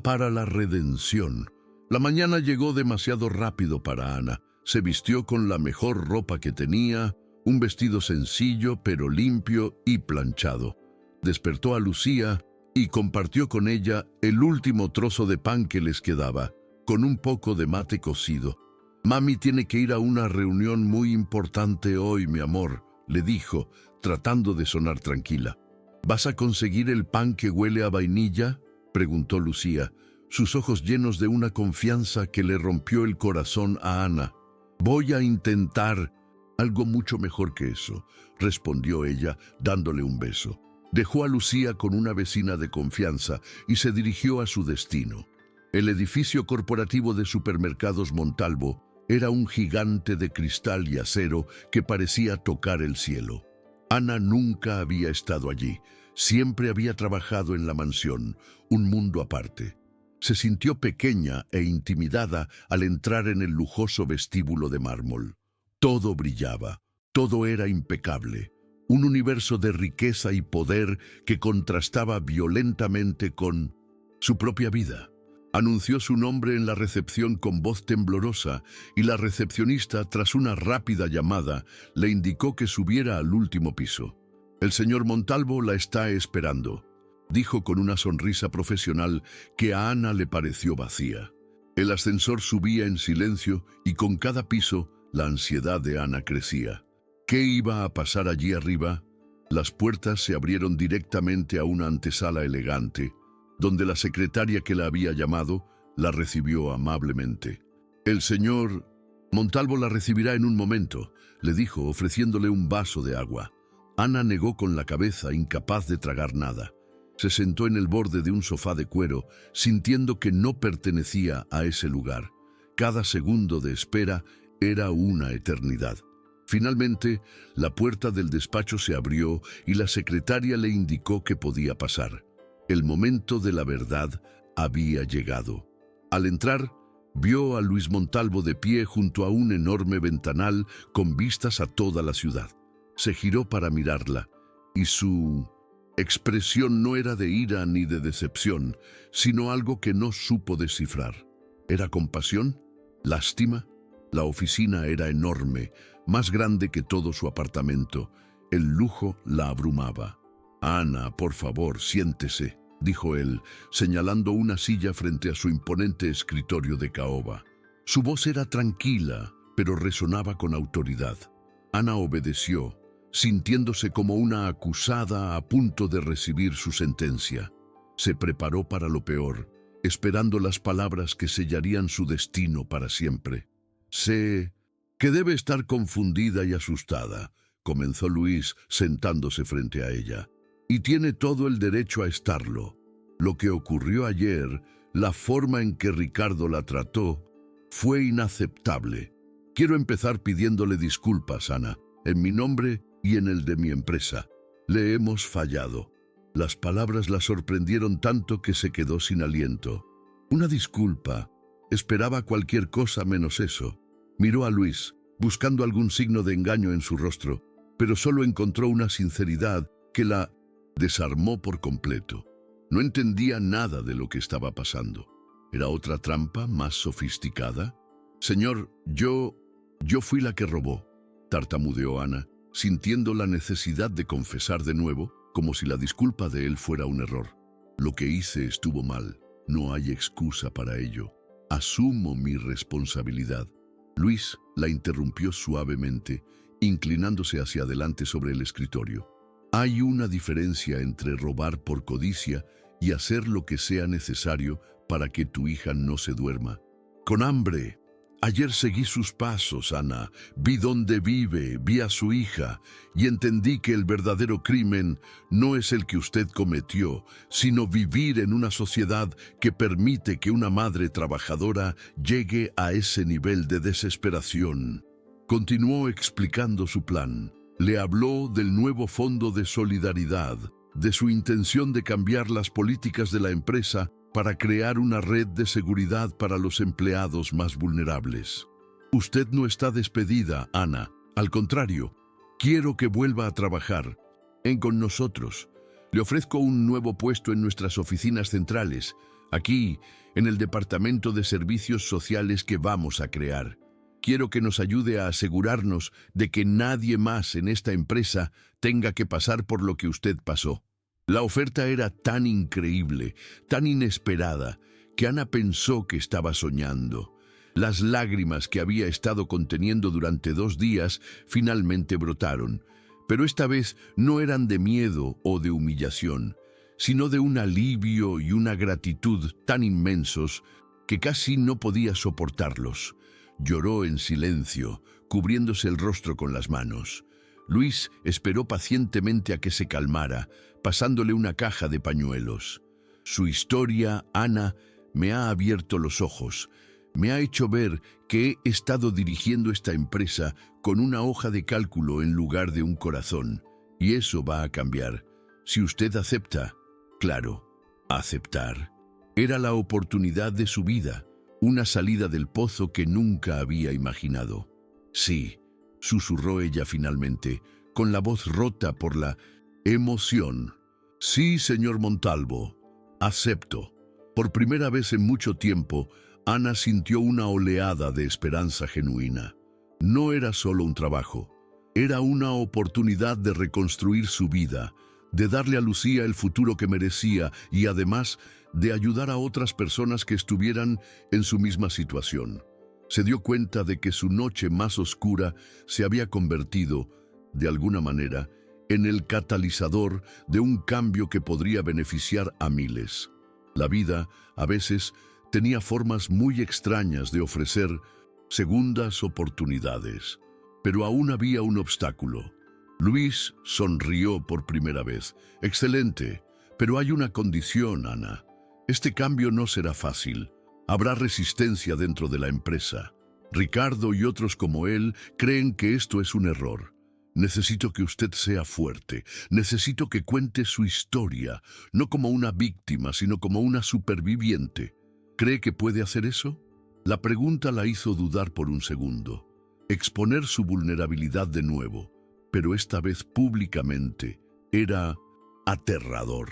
para la redención. La mañana llegó demasiado rápido para Ana. Se vistió con la mejor ropa que tenía, un vestido sencillo pero limpio y planchado. Despertó a Lucía y compartió con ella el último trozo de pan que les quedaba, con un poco de mate cocido. «Mami tiene que ir a una reunión muy importante hoy, mi amor», le dijo, tratando de sonar tranquila. «¿Vas a conseguir el pan que huele a vainilla?», preguntó Lucía, sus ojos llenos de una confianza que le rompió el corazón a Ana. «Voy a intentar algo mucho mejor que eso», respondió ella, dándole un beso. Dejó a Lucía con una vecina de confianza y se dirigió a su destino. El edificio corporativo de supermercados Montalvo era un gigante de cristal y acero que parecía tocar el cielo. Ana nunca había estado allí, siempre había trabajado en la mansión, un mundo aparte. Se sintió pequeña e intimidada al entrar en el lujoso vestíbulo de mármol. Todo brillaba, todo era impecable. un universo de riqueza y poder que contrastaba violentamente con su propia vida. Anunció su nombre en la recepción con voz temblorosa y la recepcionista, tras una rápida llamada, le indicó que subiera al último piso. «El señor Montalvo la está esperando», dijo con una sonrisa profesional que a Ana le pareció vacía. El ascensor subía en silencio y con cada piso la ansiedad de Ana crecía. ¿Qué iba a pasar allí arriba? Las puertas se abrieron directamente a una antesala elegante, donde la secretaria que la había llamado la recibió amablemente. «El señor Montalvo la recibirá en un momento», le dijo, ofreciéndole un vaso de agua. Ana negó con la cabeza, incapaz de tragar nada. Se sentó en el borde de un sofá de cuero, sintiendo que no pertenecía a ese lugar. Cada segundo de espera era una eternidad. Finalmente, la puerta del despacho se abrió y la secretaria le indicó que podía pasar. El momento de la verdad había llegado. Al entrar, vio a Luis Montalvo de pie junto a un enorme ventanal con vistas a toda la ciudad. Se giró para mirarla, y su expresión no era de ira ni de decepción, sino algo que no supo descifrar. ¿Era compasión? ¿Lástima? La oficina era enorme, más grande que todo su apartamento. El lujo la abrumaba. «Ana, por favor, siéntese», dijo él, señalando una silla frente a su imponente escritorio de caoba. Su voz era tranquila, pero resonaba con autoridad. Ana obedeció, sintiéndose como una acusada a punto de recibir su sentencia. Se preparó para lo peor, esperando las palabras que sellarían su destino para siempre. «Sé que debe estar confundida y asustada», comenzó Luis sentándose frente a ella. «Y tiene todo el derecho a estarlo. Lo que ocurrió ayer, la forma en que Ricardo la trató, fue inaceptable. Quiero empezar pidiéndole disculpas, Ana, en mi nombre y en el de mi empresa. Le hemos fallado». Las palabras la sorprendieron tanto que se quedó sin aliento. «Una disculpa. Esperaba cualquier cosa menos eso». Miró a Luis, buscando algún signo de engaño en su rostro, pero solo encontró una sinceridad que la desarmó por completo. No entendía nada de lo que estaba pasando. ¿Era otra trampa más sofisticada? «Señor, yo fui la que robó», tartamudeó Ana, sintiendo la necesidad de confesar de nuevo, como si la disculpa de él fuera un error. «Lo que hice estuvo mal. No hay excusa para ello. Asumo mi responsabilidad». Luis la interrumpió suavemente, inclinándose hacia adelante sobre el escritorio. «Hay una diferencia entre robar por codicia y hacer lo que sea necesario para que tu hija no se duerma. Con hambre. Ayer seguí sus pasos, Ana. Vi dónde vive, vi a su hija y entendí que el verdadero crimen no es el que usted cometió, sino vivir en una sociedad que permite que una madre trabajadora llegue a ese nivel de desesperación». Continuó explicando su plan. Le habló del nuevo fondo de solidaridad, de su intención de cambiar las políticas de la empresa para crear una red de seguridad para los empleados más vulnerables. «Usted no está despedida, Ana. Al contrario, quiero que vuelva a trabajar con nosotros. Le ofrezco un nuevo puesto en nuestras oficinas centrales, aquí, en el Departamento de Servicios Sociales que vamos a crear. Quiero que nos ayude a asegurarnos de que nadie más en esta empresa tenga que pasar por lo que usted pasó». La oferta era tan increíble, tan inesperada, que Ana pensó que estaba soñando. Las lágrimas que había estado conteniendo durante 2 días finalmente brotaron, pero esta vez no eran de miedo o de humillación, sino de un alivio y una gratitud tan inmensos que casi no podía soportarlos. Lloró en silencio, cubriéndose el rostro con las manos. Luis esperó pacientemente a que se calmara, pasándole una caja de pañuelos. «Su historia, Ana, me ha abierto los ojos. Me ha hecho ver que he estado dirigiendo esta empresa con una hoja de cálculo en lugar de un corazón. Y eso va a cambiar. Si usted acepta». Claro, aceptar. Era la oportunidad de su vida, una salida del pozo que nunca había imaginado. «Sí», susurró ella finalmente, con la voz rota por la emoción. Sí, señor Montalvo, acepto. Por primera vez en mucho tiempo, Ana sintió una oleada de esperanza genuina. No era solo un trabajo, era una oportunidad de reconstruir su vida, de darle a Lucía el futuro que merecía y además de ayudar a otras personas que estuvieran en su misma situación. Se dio cuenta de que su noche más oscura se había convertido, de alguna manera, en el catalizador de un cambio que podría beneficiar a miles. La vida, a veces, tenía formas muy extrañas de ofrecer segundas oportunidades. Pero aún había un obstáculo. Luis sonrió por primera vez. Excelente, pero hay una condición, Ana. Este cambio no será fácil. Habrá resistencia dentro de la empresa. Ricardo y otros como él creen que esto es un error. Necesito que usted sea fuerte. Necesito que cuente su historia, no como una víctima, sino como una superviviente. ¿Cree que puede hacer eso? La pregunta la hizo dudar por un segundo. Exponer su vulnerabilidad de nuevo, pero esta vez públicamente, era aterrador.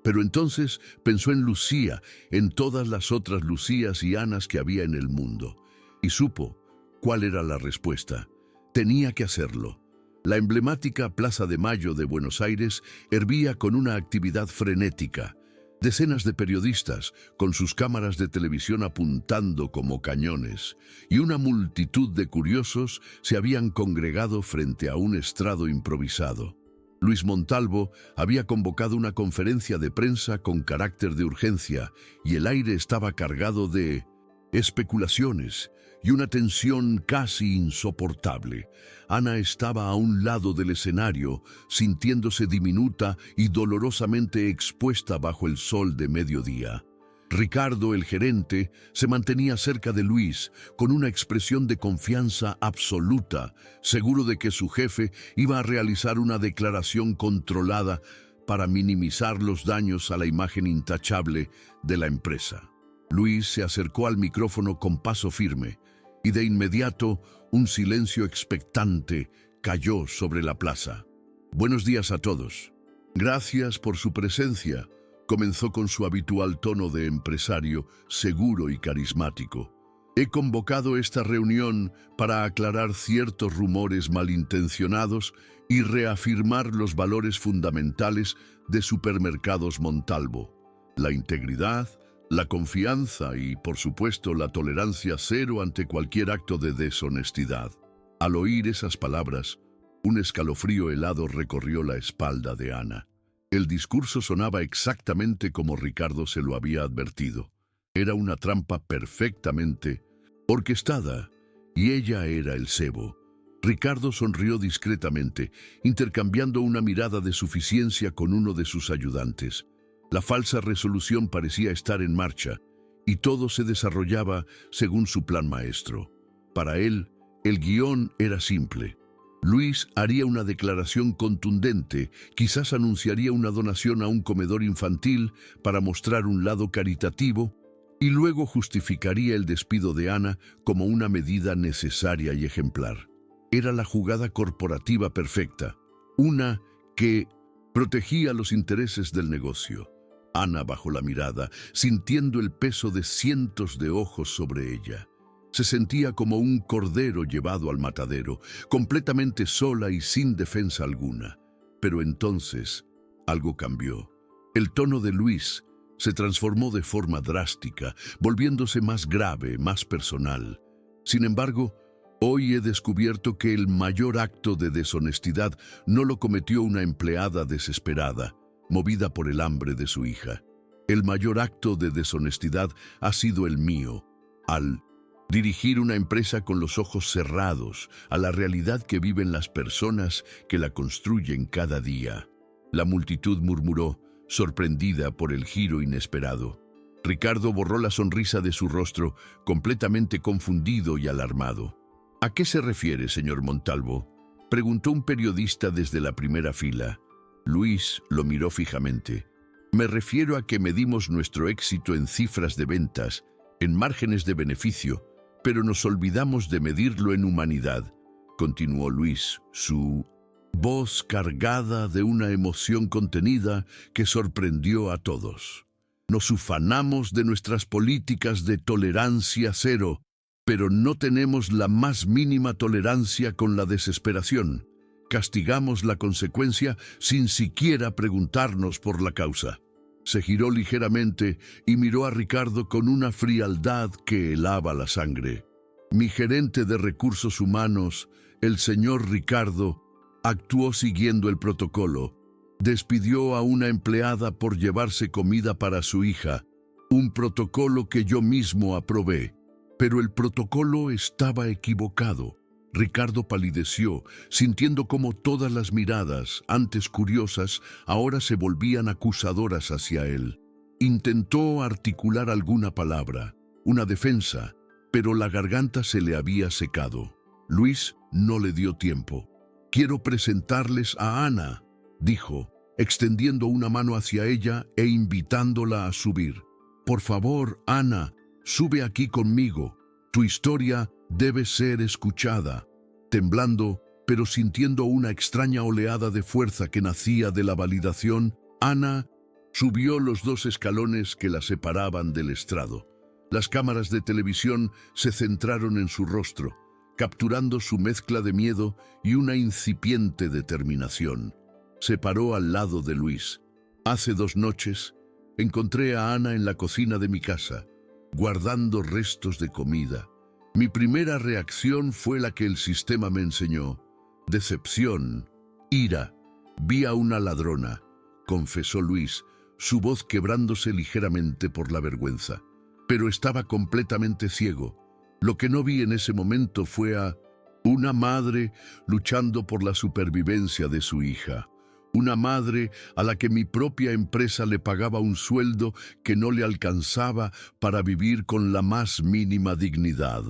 Pero entonces pensó en Lucía, en todas las otras Lucías y Anas que había en el mundo, y supo cuál era la respuesta. Tenía que hacerlo. La emblemática Plaza de Mayo de Buenos Aires hervía con una actividad frenética. Decenas de periodistas, con sus cámaras de televisión apuntando como cañones, y una multitud de curiosos se habían congregado frente a un estrado improvisado. Luis Montalvo había convocado una conferencia de prensa con carácter de urgencia, y el aire estaba cargado de especulaciones y una tensión casi insoportable. Ana estaba a un lado del escenario, sintiéndose diminuta y dolorosamente expuesta bajo el sol de mediodía. Ricardo, el gerente, se mantenía cerca de Luis, con una expresión de confianza absoluta, seguro de que su jefe iba a realizar una declaración controlada para minimizar los daños a la imagen intachable de la empresa. Luis se acercó al micrófono con paso firme, y de inmediato un silencio expectante cayó sobre la plaza. Buenos días a todos. Gracias por su presencia, comenzó con su habitual tono de empresario seguro y carismático. He convocado esta reunión para aclarar ciertos rumores malintencionados y reafirmar los valores fundamentales de Supermercados Montalvo: la integridad, la confianza y, por supuesto, la tolerancia cero ante cualquier acto de deshonestidad. Al oír esas palabras, un escalofrío helado recorrió la espalda de Ana. El discurso sonaba exactamente como Ricardo se lo había advertido. Era una trampa perfectamente orquestada, y ella era el cebo. Ricardo sonrió discretamente, intercambiando una mirada de suficiencia con uno de sus ayudantes. La falsa resolución parecía estar en marcha, y todo se desarrollaba según su plan maestro. Para él, el guión era simple. Luis haría una declaración contundente, quizás anunciaría una donación a un comedor infantil para mostrar un lado caritativo, y luego justificaría el despido de Ana como una medida necesaria y ejemplar. Era la jugada corporativa perfecta, una que protegía los intereses del negocio. Ana bajó la mirada, sintiendo el peso de cientos de ojos sobre ella. Se sentía como un cordero llevado al matadero, completamente sola y sin defensa alguna. Pero entonces, algo cambió. El tono de Luis se transformó de forma drástica, volviéndose más grave, más personal. Sin embargo, hoy he descubierto que el mayor acto de deshonestidad no lo cometió una empleada desesperada, movida por el hambre de su hija. El mayor acto de deshonestidad ha sido el mío, al dirigir una empresa con los ojos cerrados a la realidad que viven las personas que la construyen cada día. La multitud murmuró, sorprendida por el giro inesperado. Ricardo borró la sonrisa de su rostro, completamente confundido y alarmado. ¿A qué se refiere, señor Montalvo?, preguntó un periodista desde la primera fila. Luis lo miró fijamente. Me refiero a que medimos nuestro éxito en cifras de ventas, en márgenes de beneficio, pero nos olvidamos de medirlo en humanidad, continuó Luis, su voz cargada de una emoción contenida que sorprendió a todos. Nos ufanamos de nuestras políticas de tolerancia cero, pero no tenemos la más mínima tolerancia con la desesperación. Castigamos la consecuencia sin siquiera preguntarnos por la causa. Se giró ligeramente y miró a Ricardo con una frialdad que helaba la sangre. Mi gerente de recursos humanos, el señor Ricardo, actuó siguiendo el protocolo. Despidió a una empleada por llevarse comida para su hija, un protocolo que yo mismo aprobé. Pero el protocolo estaba equivocado. Ricardo palideció, sintiendo cómo todas las miradas, antes curiosas, ahora se volvían acusadoras hacia él. Intentó articular alguna palabra, una defensa, pero la garganta se le había secado. Luis no le dio tiempo. «Quiero presentarles a Ana», dijo, extendiendo una mano hacia ella e invitándola a subir. «Por favor, Ana, sube aquí conmigo. Tu historia debe ser escuchada». Temblando, pero sintiendo una extraña oleada de fuerza que nacía de la validación, Ana subió los 2 escalones que la separaban del estrado. Las cámaras de televisión se centraron en su rostro, capturando su mezcla de miedo y una incipiente determinación. Se paró al lado de Luis. «Hace 2 noches, encontré a Ana en la cocina de mi casa, guardando restos de comida. Mi primera reacción fue la que el sistema me enseñó: decepción, ira. Vi a una ladrona», confesó Luis, su voz quebrándose ligeramente por la vergüenza. «Pero estaba completamente ciego. Lo que no vi en ese momento fue a una madre luchando por la supervivencia de su hija. Una madre a la que mi propia empresa le pagaba un sueldo que no le alcanzaba para vivir con la más mínima dignidad».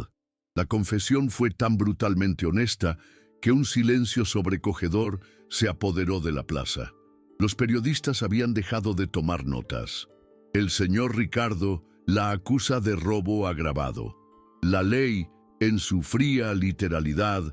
La confesión fue tan brutalmente honesta que un silencio sobrecogedor se apoderó de la plaza. Los periodistas habían dejado de tomar notas. El señor Ricardo la acusa de robo agravado. La ley, en su fría literalidad,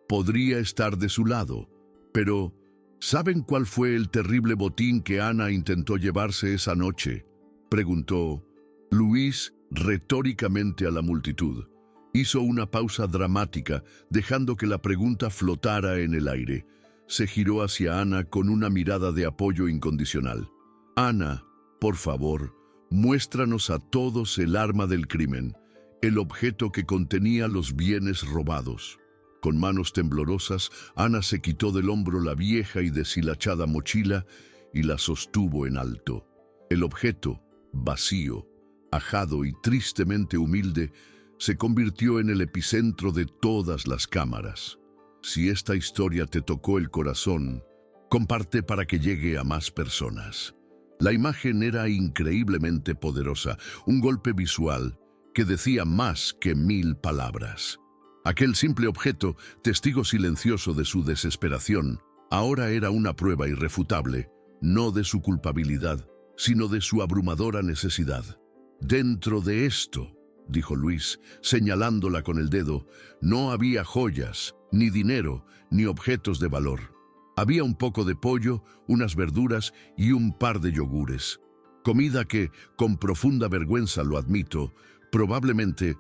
podría estar de su lado. Pero, ¿saben cuál fue el terrible botín que Ana intentó llevarse esa noche?, preguntó Luis retóricamente a la multitud. Hizo una pausa dramática, dejando que la pregunta flotara en el aire. Se giró hacia Ana con una mirada de apoyo incondicional. «Ana, por favor, muéstranos a todos el arma del crimen, el objeto que contenía los bienes robados». Con manos temblorosas, Ana se quitó del hombro la vieja y deshilachada mochila y la sostuvo en alto. El objeto, vacío, ajado y tristemente humilde, se convirtió en el epicentro de todas las cámaras. Si esta historia te tocó el corazón, comparte para que llegue a más personas. La imagen era increíblemente poderosa, un golpe visual que decía más que 1000 palabras. Aquel simple objeto, testigo silencioso de su desesperación, ahora era una prueba irrefutable, no de su culpabilidad, sino de su abrumadora necesidad. «Dentro de esto», dijo Luis, señalándola con el dedo, «no había joyas, ni dinero, ni objetos de valor. Había un poco de pollo, unas verduras y un par de yogures. Comida que, con profunda vergüenza lo admito, probablemente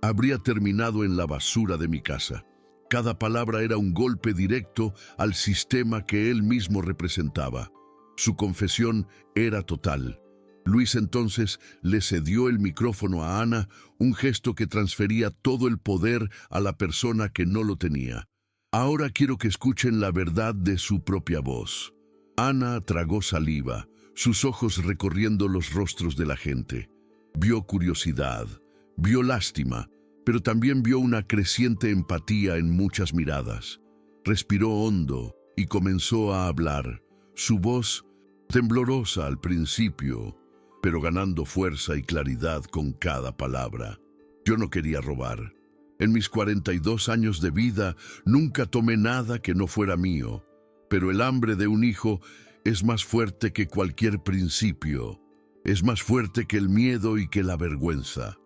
habría terminado en la basura de mi casa». Cada palabra era un golpe directo al sistema que él mismo representaba. Su confesión era total. Luis entonces le cedió el micrófono a Ana, un gesto que transfería todo el poder a la persona que no lo tenía. «Ahora quiero que escuchen la verdad de su propia voz». Ana tragó saliva, sus ojos recorriendo los rostros de la gente. Vio curiosidad, vio lástima, pero también vio una creciente empatía en muchas miradas. Respiró hondo y comenzó a hablar, su voz temblorosa al principio, pero ganando fuerza y claridad con cada palabra. «Yo no quería robar. En mis 42 años de vida nunca tomé nada que no fuera mío, pero el hambre de un hijo es más fuerte que cualquier principio, es más fuerte que el miedo y que la vergüenza.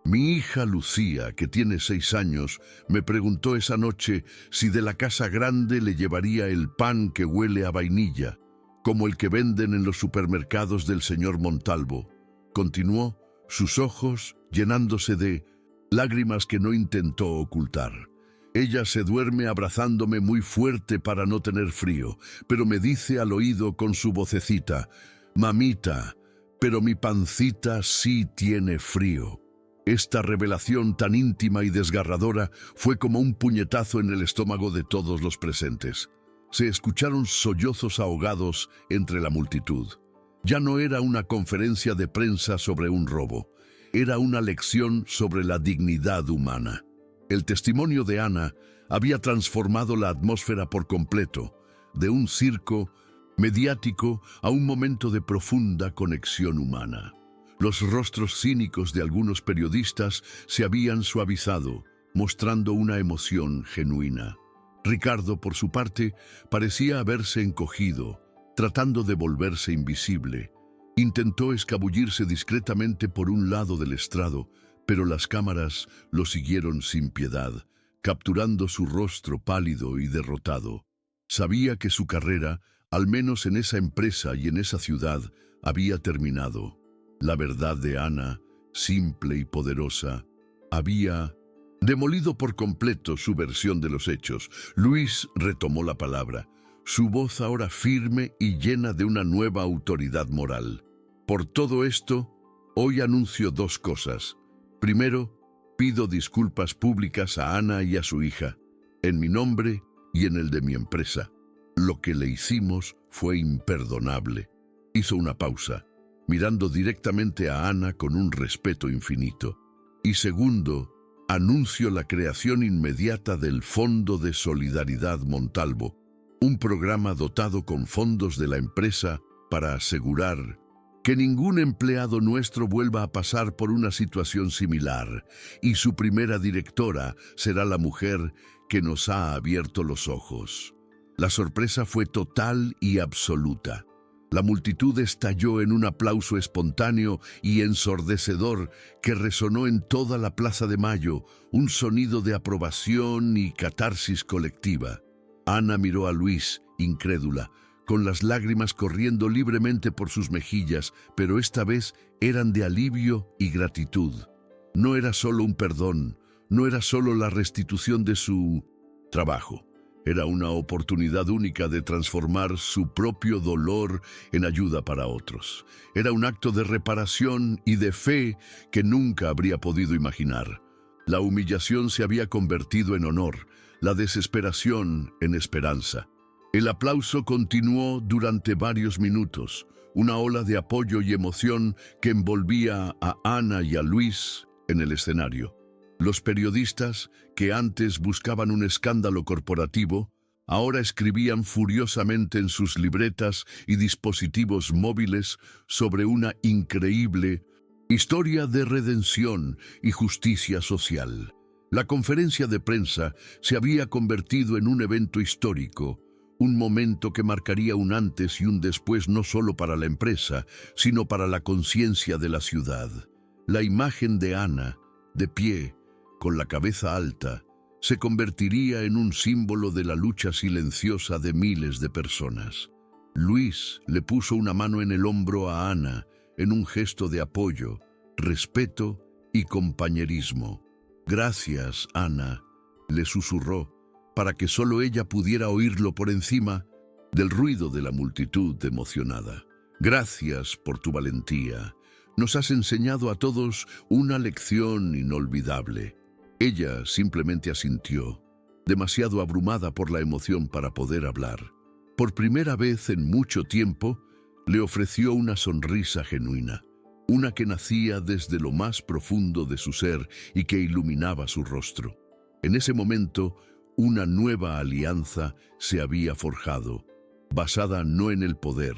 Mi hija Lucía, que tiene 6 años, me preguntó esa noche si de la casa grande le llevaría el pan que huele a vainilla, como el que venden en los supermercados del señor Montalvo. Continuó, sus ojos llenándose de lágrimas que no intentó ocultar. Ella se duerme abrazándome muy fuerte para no tener frío, pero me dice al oído con su vocecita: «Mamita, pero mi pancita sí tiene frío». Esta revelación tan íntima y desgarradora fue como un puñetazo en el estómago de todos los presentes. Se escucharon sollozos ahogados entre la multitud. Ya no era una conferencia de prensa sobre un robo, era una lección sobre la dignidad humana. El testimonio de Ana había transformado la atmósfera por completo, de un circo mediático a un momento de profunda conexión humana. Los rostros cínicos de algunos periodistas se habían suavizado, mostrando una emoción genuina. Ricardo, por su parte, parecía haberse encogido, tratando de volverse invisible. Intentó escabullirse discretamente por un lado del estrado, pero las cámaras lo siguieron sin piedad, capturando su rostro pálido y derrotado. Sabía que su carrera, al menos en esa empresa y en esa ciudad, había terminado. La verdad de Ana, simple y poderosa, había demolido por completo su versión de los hechos. Luis retomó la palabra, su voz ahora firme y llena de una nueva autoridad moral. Por todo esto, hoy anuncio 2 cosas. Primero, pido disculpas públicas a Ana y a su hija, en mi nombre y en el de mi empresa. Lo que le hicimos fue imperdonable. Hizo una pausa, mirando directamente a Ana con un respeto infinito. Y segundo, anuncio la creación inmediata del Fondo de Solidaridad Montalvo, un programa dotado con fondos de la empresa para asegurar que ningún empleado nuestro vuelva a pasar por una situación similar, y su primera directora será la mujer que nos ha abierto los ojos. La sorpresa fue total y absoluta. La multitud estalló en un aplauso espontáneo y ensordecedor que resonó en toda la Plaza de Mayo, un sonido de aprobación y catarsis colectiva. Ana miró a Luis, incrédula, con las lágrimas corriendo libremente por sus mejillas, pero esta vez eran de alivio y gratitud. No era solo un perdón, no era solo la restitución de su trabajo. Era una oportunidad única de transformar su propio dolor en ayuda para otros. Era un acto de reparación y de fe que nunca habría podido imaginar. La humillación se había convertido en honor, la desesperación en esperanza. El aplauso continuó durante varios minutos, una ola de apoyo y emoción que envolvía a Ana y a Luis en el escenario. Los periodistas, que antes buscaban un escándalo corporativo, ahora escribían furiosamente en sus libretas y dispositivos móviles sobre una increíble historia de redención y justicia social. La conferencia de prensa se había convertido en un evento histórico, un momento que marcaría un antes y un después no solo para la empresa, sino para la conciencia de la ciudad. La imagen de Ana, de pie, con la cabeza alta, se convertiría en un símbolo de la lucha silenciosa de miles de personas. Luis le puso una mano en el hombro a Ana en un gesto de apoyo, respeto y compañerismo. «Gracias, Ana», le susurró, para que solo ella pudiera oírlo por encima del ruido de la multitud emocionada. «Gracias por tu valentía. Nos has enseñado a todos una lección inolvidable». Ella simplemente asintió, demasiado abrumada por la emoción para poder hablar. Por primera vez en mucho tiempo, le ofreció una sonrisa genuina, una que nacía desde lo más profundo de su ser y que iluminaba su rostro. En ese momento, una nueva alianza se había forjado, basada no en el poder,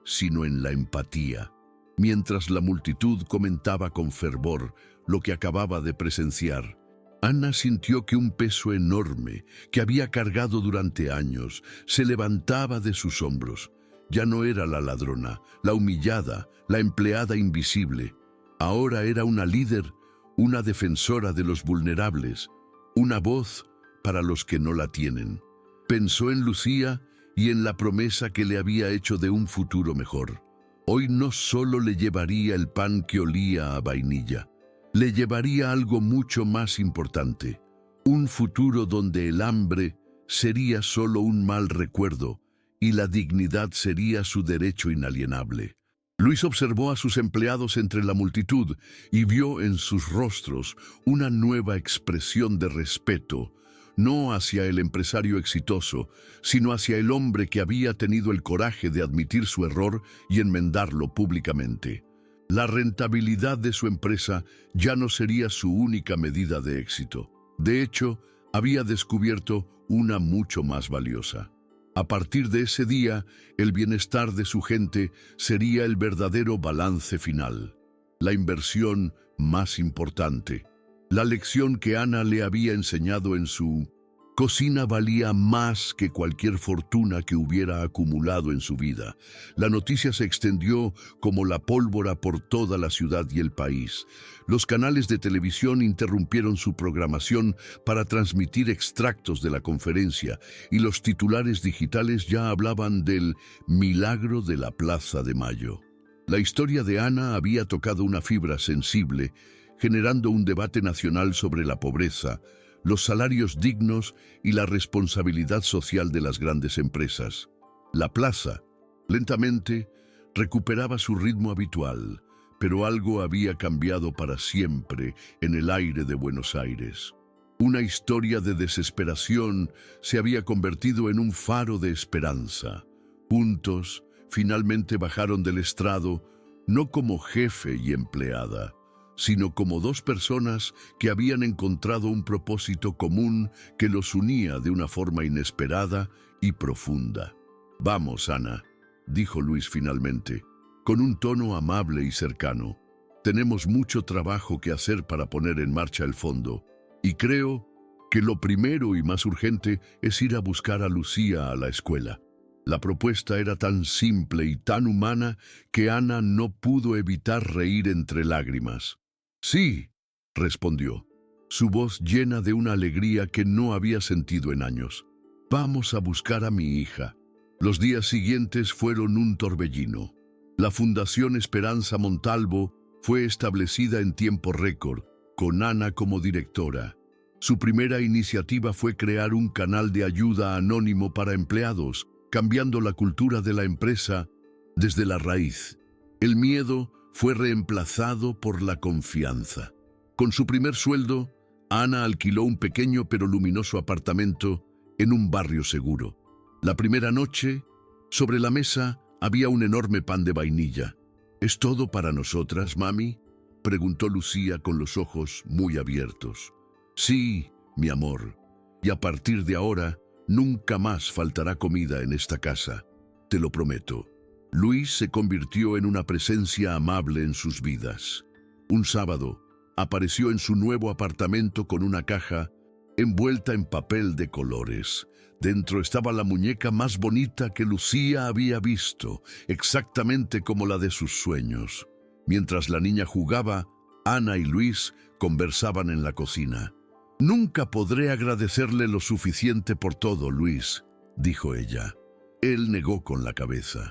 sino en la empatía. Mientras la multitud comentaba con fervor lo que acababa de presenciar, Ana sintió que un peso enorme, que había cargado durante años, se levantaba de sus hombros. Ya no era la ladrona, la humillada, la empleada invisible. Ahora era una líder, una defensora de los vulnerables, una voz para los que no la tienen. Pensó en Lucía y en la promesa que le había hecho de un futuro mejor. Hoy no solo le llevaría el pan que olía a vainilla, le llevaría algo mucho más importante, un futuro donde el hambre sería solo un mal recuerdo y la dignidad sería su derecho inalienable. Luis observó a sus empleados entre la multitud y vio en sus rostros una nueva expresión de respeto, no hacia el empresario exitoso, sino hacia el hombre que había tenido el coraje de admitir su error y enmendarlo públicamente. La rentabilidad de su empresa ya no sería su única medida de éxito. De hecho, había descubierto una mucho más valiosa. A partir de ese día, el bienestar de su gente sería el verdadero balance final, la inversión más importante. La lección que Ana le había enseñado en su cocina valía más que cualquier fortuna que hubiera acumulado en su vida. La noticia se extendió como la pólvora por toda la ciudad y el país. Los canales de televisión interrumpieron su programación para transmitir extractos de la conferencia y los titulares digitales ya hablaban del milagro de la Plaza de Mayo. La historia de Ana había tocado una fibra sensible, generando un debate nacional sobre la pobreza, los salarios dignos y la responsabilidad social de las grandes empresas. La plaza, lentamente, recuperaba su ritmo habitual, pero algo había cambiado para siempre en el aire de Buenos Aires. Una historia de desesperación se había convertido en un faro de esperanza. Juntos, finalmente bajaron del estrado, no como jefe y empleada, sino como dos personas que habían encontrado un propósito común que los unía de una forma inesperada y profunda. «Vamos, Ana», dijo Luis finalmente, con un tono amable y cercano. «Tenemos mucho trabajo que hacer para poner en marcha el fondo, y creo que lo primero y más urgente es ir a buscar a Lucía a la escuela». La propuesta era tan simple y tan humana que Ana no pudo evitar reír entre lágrimas. «Sí», respondió, su voz llena de una alegría que no había sentido en años. «Vamos a buscar a mi hija». Los días siguientes fueron un torbellino. La Fundación Esperanza Montalvo fue establecida en tiempo récord, con Ana como directora. Su primera iniciativa fue crear un canal de ayuda anónimo para empleados, cambiando la cultura de la empresa desde la raíz. El miedo fue reemplazado por la confianza. Con su primer sueldo, Ana alquiló un pequeño pero luminoso apartamento en un barrio seguro. La primera noche, sobre la mesa, había un enorme pan de vainilla. «¿Es todo para nosotras, mami?», preguntó Lucía con los ojos muy abiertos. «Sí, mi amor, y a partir de ahora, nunca más faltará comida en esta casa, te lo prometo». Luis se convirtió en una presencia amable en sus vidas. Un sábado, apareció en su nuevo apartamento con una caja envuelta en papel de colores. Dentro estaba la muñeca más bonita que Lucía había visto, exactamente como la de sus sueños. Mientras la niña jugaba, Ana y Luis conversaban en la cocina. «Nunca podré agradecerle lo suficiente por todo, Luis», dijo ella. Él negó con la cabeza.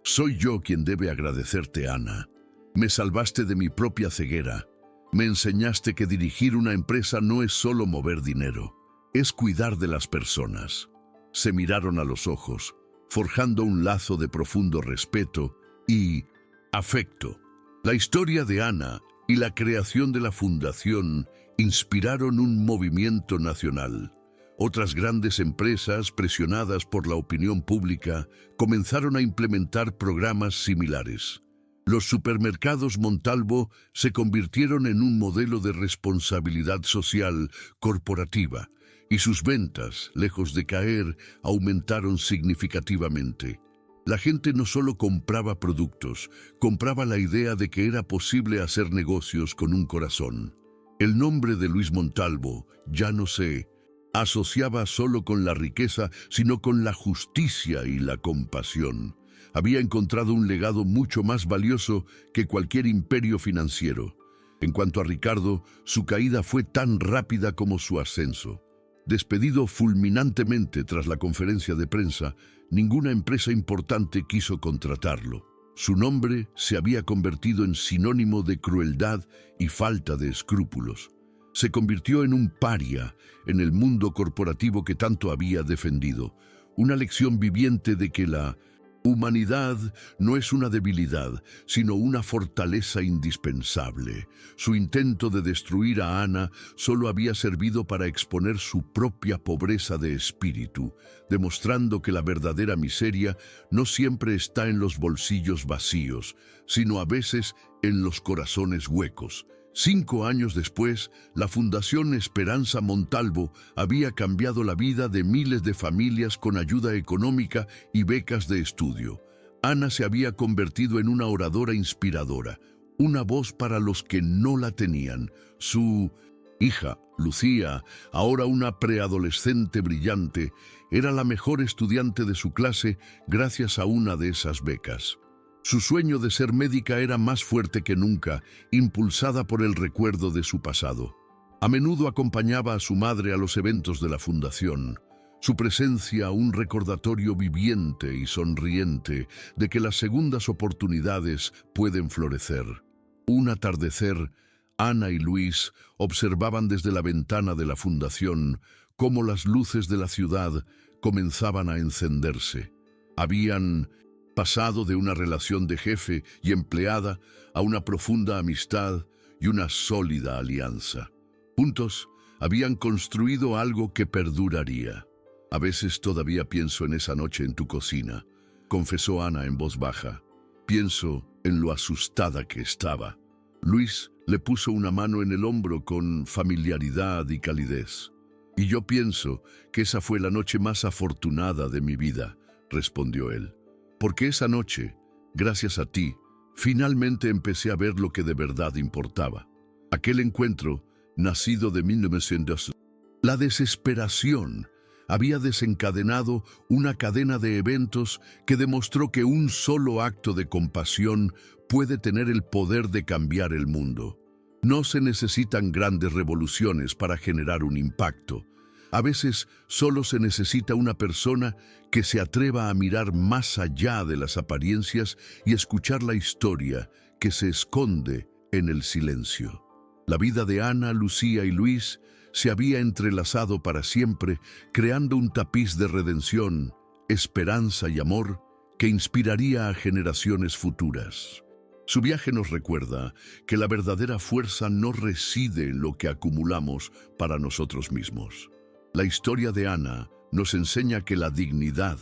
«Soy yo quien debe agradecerte, Ana. Me salvaste de mi propia ceguera. Me enseñaste que dirigir una empresa no es solo mover dinero, es cuidar de las personas». Se miraron a los ojos, forjando un lazo de profundo respeto y afecto. La historia de Ana y la creación de la fundación inspiraron un movimiento nacional. Otras grandes empresas, presionadas por la opinión pública, comenzaron a implementar programas similares. Los supermercados Montalvo se convirtieron en un modelo de responsabilidad social corporativa, y sus ventas, lejos de caer, aumentaron significativamente. La gente no solo compraba productos, compraba la idea de que era posible hacer negocios con un corazón. El nombre de Luis Montalvo ya no se asociaba solo con la riqueza, sino con la justicia y la compasión. Había encontrado un legado mucho más valioso que cualquier imperio financiero. En cuanto a Ricardo, su caída fue tan rápida como su ascenso. Despedido fulminantemente tras la conferencia de prensa, ninguna empresa importante quiso contratarlo. Su nombre se había convertido en sinónimo de crueldad y falta de escrúpulos. Se convirtió en un paria en el mundo corporativo que tanto había defendido, una lección viviente de que la humanidad no es una debilidad, sino una fortaleza indispensable. Su intento de destruir a Ana solo había servido para exponer su propia pobreza de espíritu, demostrando que la verdadera miseria no siempre está en los bolsillos vacíos, sino a veces en los corazones huecos. 5 años después, la Fundación Esperanza Montalvo había cambiado la vida de miles de familias con ayuda económica y becas de estudio. Ana se había convertido en una oradora inspiradora, una voz para los que no la tenían. Su hija, Lucía, ahora una preadolescente brillante, era la mejor estudiante de su clase gracias a una de esas becas. Su sueño de ser médica era más fuerte que nunca, impulsada por el recuerdo de su pasado. A menudo acompañaba a su madre a los eventos de la fundación. Su presencia, un recordatorio viviente y sonriente de que las segundas oportunidades pueden florecer. Un atardecer, Ana y Luis observaban desde la ventana de la fundación cómo las luces de la ciudad comenzaban a encenderse. Habían pasado de una relación de jefe y empleada a una profunda amistad y una sólida alianza. Juntos habían construido algo que perduraría. A veces todavía pienso en esa noche en tu cocina, confesó Ana en voz baja. Pienso en lo asustada que estaba. Luis le puso una mano en el hombro con familiaridad y calidez. Y yo pienso que esa fue la noche más afortunada de mi vida, respondió él. Porque esa noche, gracias a ti, finalmente empecé a ver lo que de verdad importaba. Aquel encuentro, nacido de 1900, la desesperación había desencadenado una cadena de eventos que demostró que un solo acto de compasión puede tener el poder de cambiar el mundo. No se necesitan grandes revoluciones para generar un impacto. A veces solo se necesita una persona que se atreva a mirar más allá de las apariencias y escuchar la historia que se esconde en el silencio. La vida de Ana, Lucía y Luis se había entrelazado para siempre, creando un tapiz de redención, esperanza y amor que inspiraría a generaciones futuras. Su viaje nos recuerda que la verdadera fuerza no reside en lo que acumulamos para nosotros mismos. La historia de Ana nos enseña que la dignidad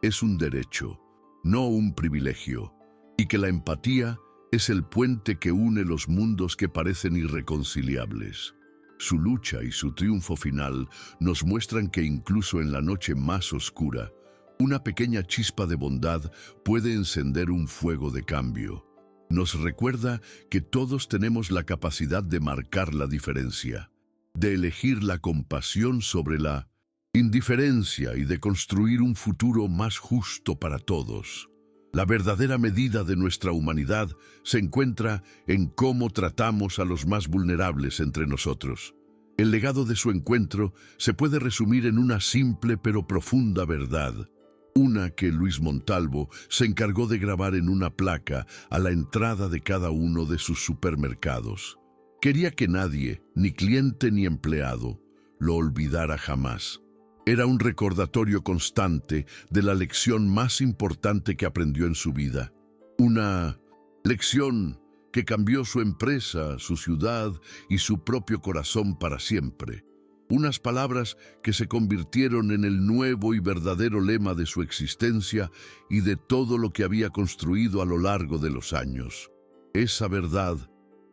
es un derecho, no un privilegio, y que la empatía es el puente que une los mundos que parecen irreconciliables. Su lucha y su triunfo final nos muestran que incluso en la noche más oscura, una pequeña chispa de bondad puede encender un fuego de cambio. Nos recuerda que todos tenemos la capacidad de marcar la diferencia, de elegir la compasión sobre la indiferencia y de construir un futuro más justo para todos. La verdadera medida de nuestra humanidad se encuentra en cómo tratamos a los más vulnerables entre nosotros. El legado de su encuentro se puede resumir en una simple pero profunda verdad, una que Luis Montalvo se encargó de grabar en una placa a la entrada de cada uno de sus supermercados. Quería que nadie, ni cliente ni empleado, lo olvidara jamás. Era un recordatorio constante de la lección más importante que aprendió en su vida. Una lección que cambió su empresa, su ciudad y su propio corazón para siempre. Unas palabras que se convirtieron en el nuevo y verdadero lema de su existencia y de todo lo que había construido a lo largo de los años. Esa verdad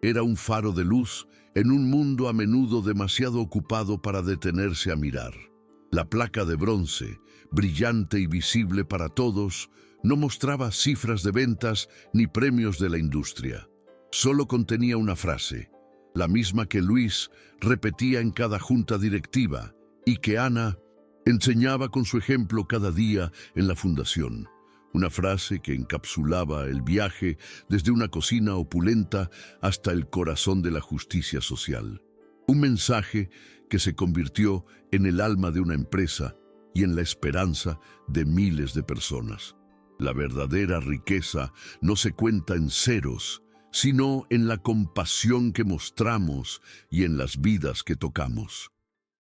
era un faro de luz en un mundo a menudo demasiado ocupado para detenerse a mirar. La placa de bronce, brillante y visible para todos, no mostraba cifras de ventas ni premios de la industria. Solo contenía una frase, la misma que Luis repetía en cada junta directiva y que Ana enseñaba con su ejemplo cada día en la fundación. Una frase que encapsulaba el viaje desde una cocina opulenta hasta el corazón de la justicia social. Un mensaje que se convirtió en el alma de una empresa y en la esperanza de miles de personas. La verdadera riqueza no se cuenta en ceros, sino en la compasión que mostramos y en las vidas que tocamos.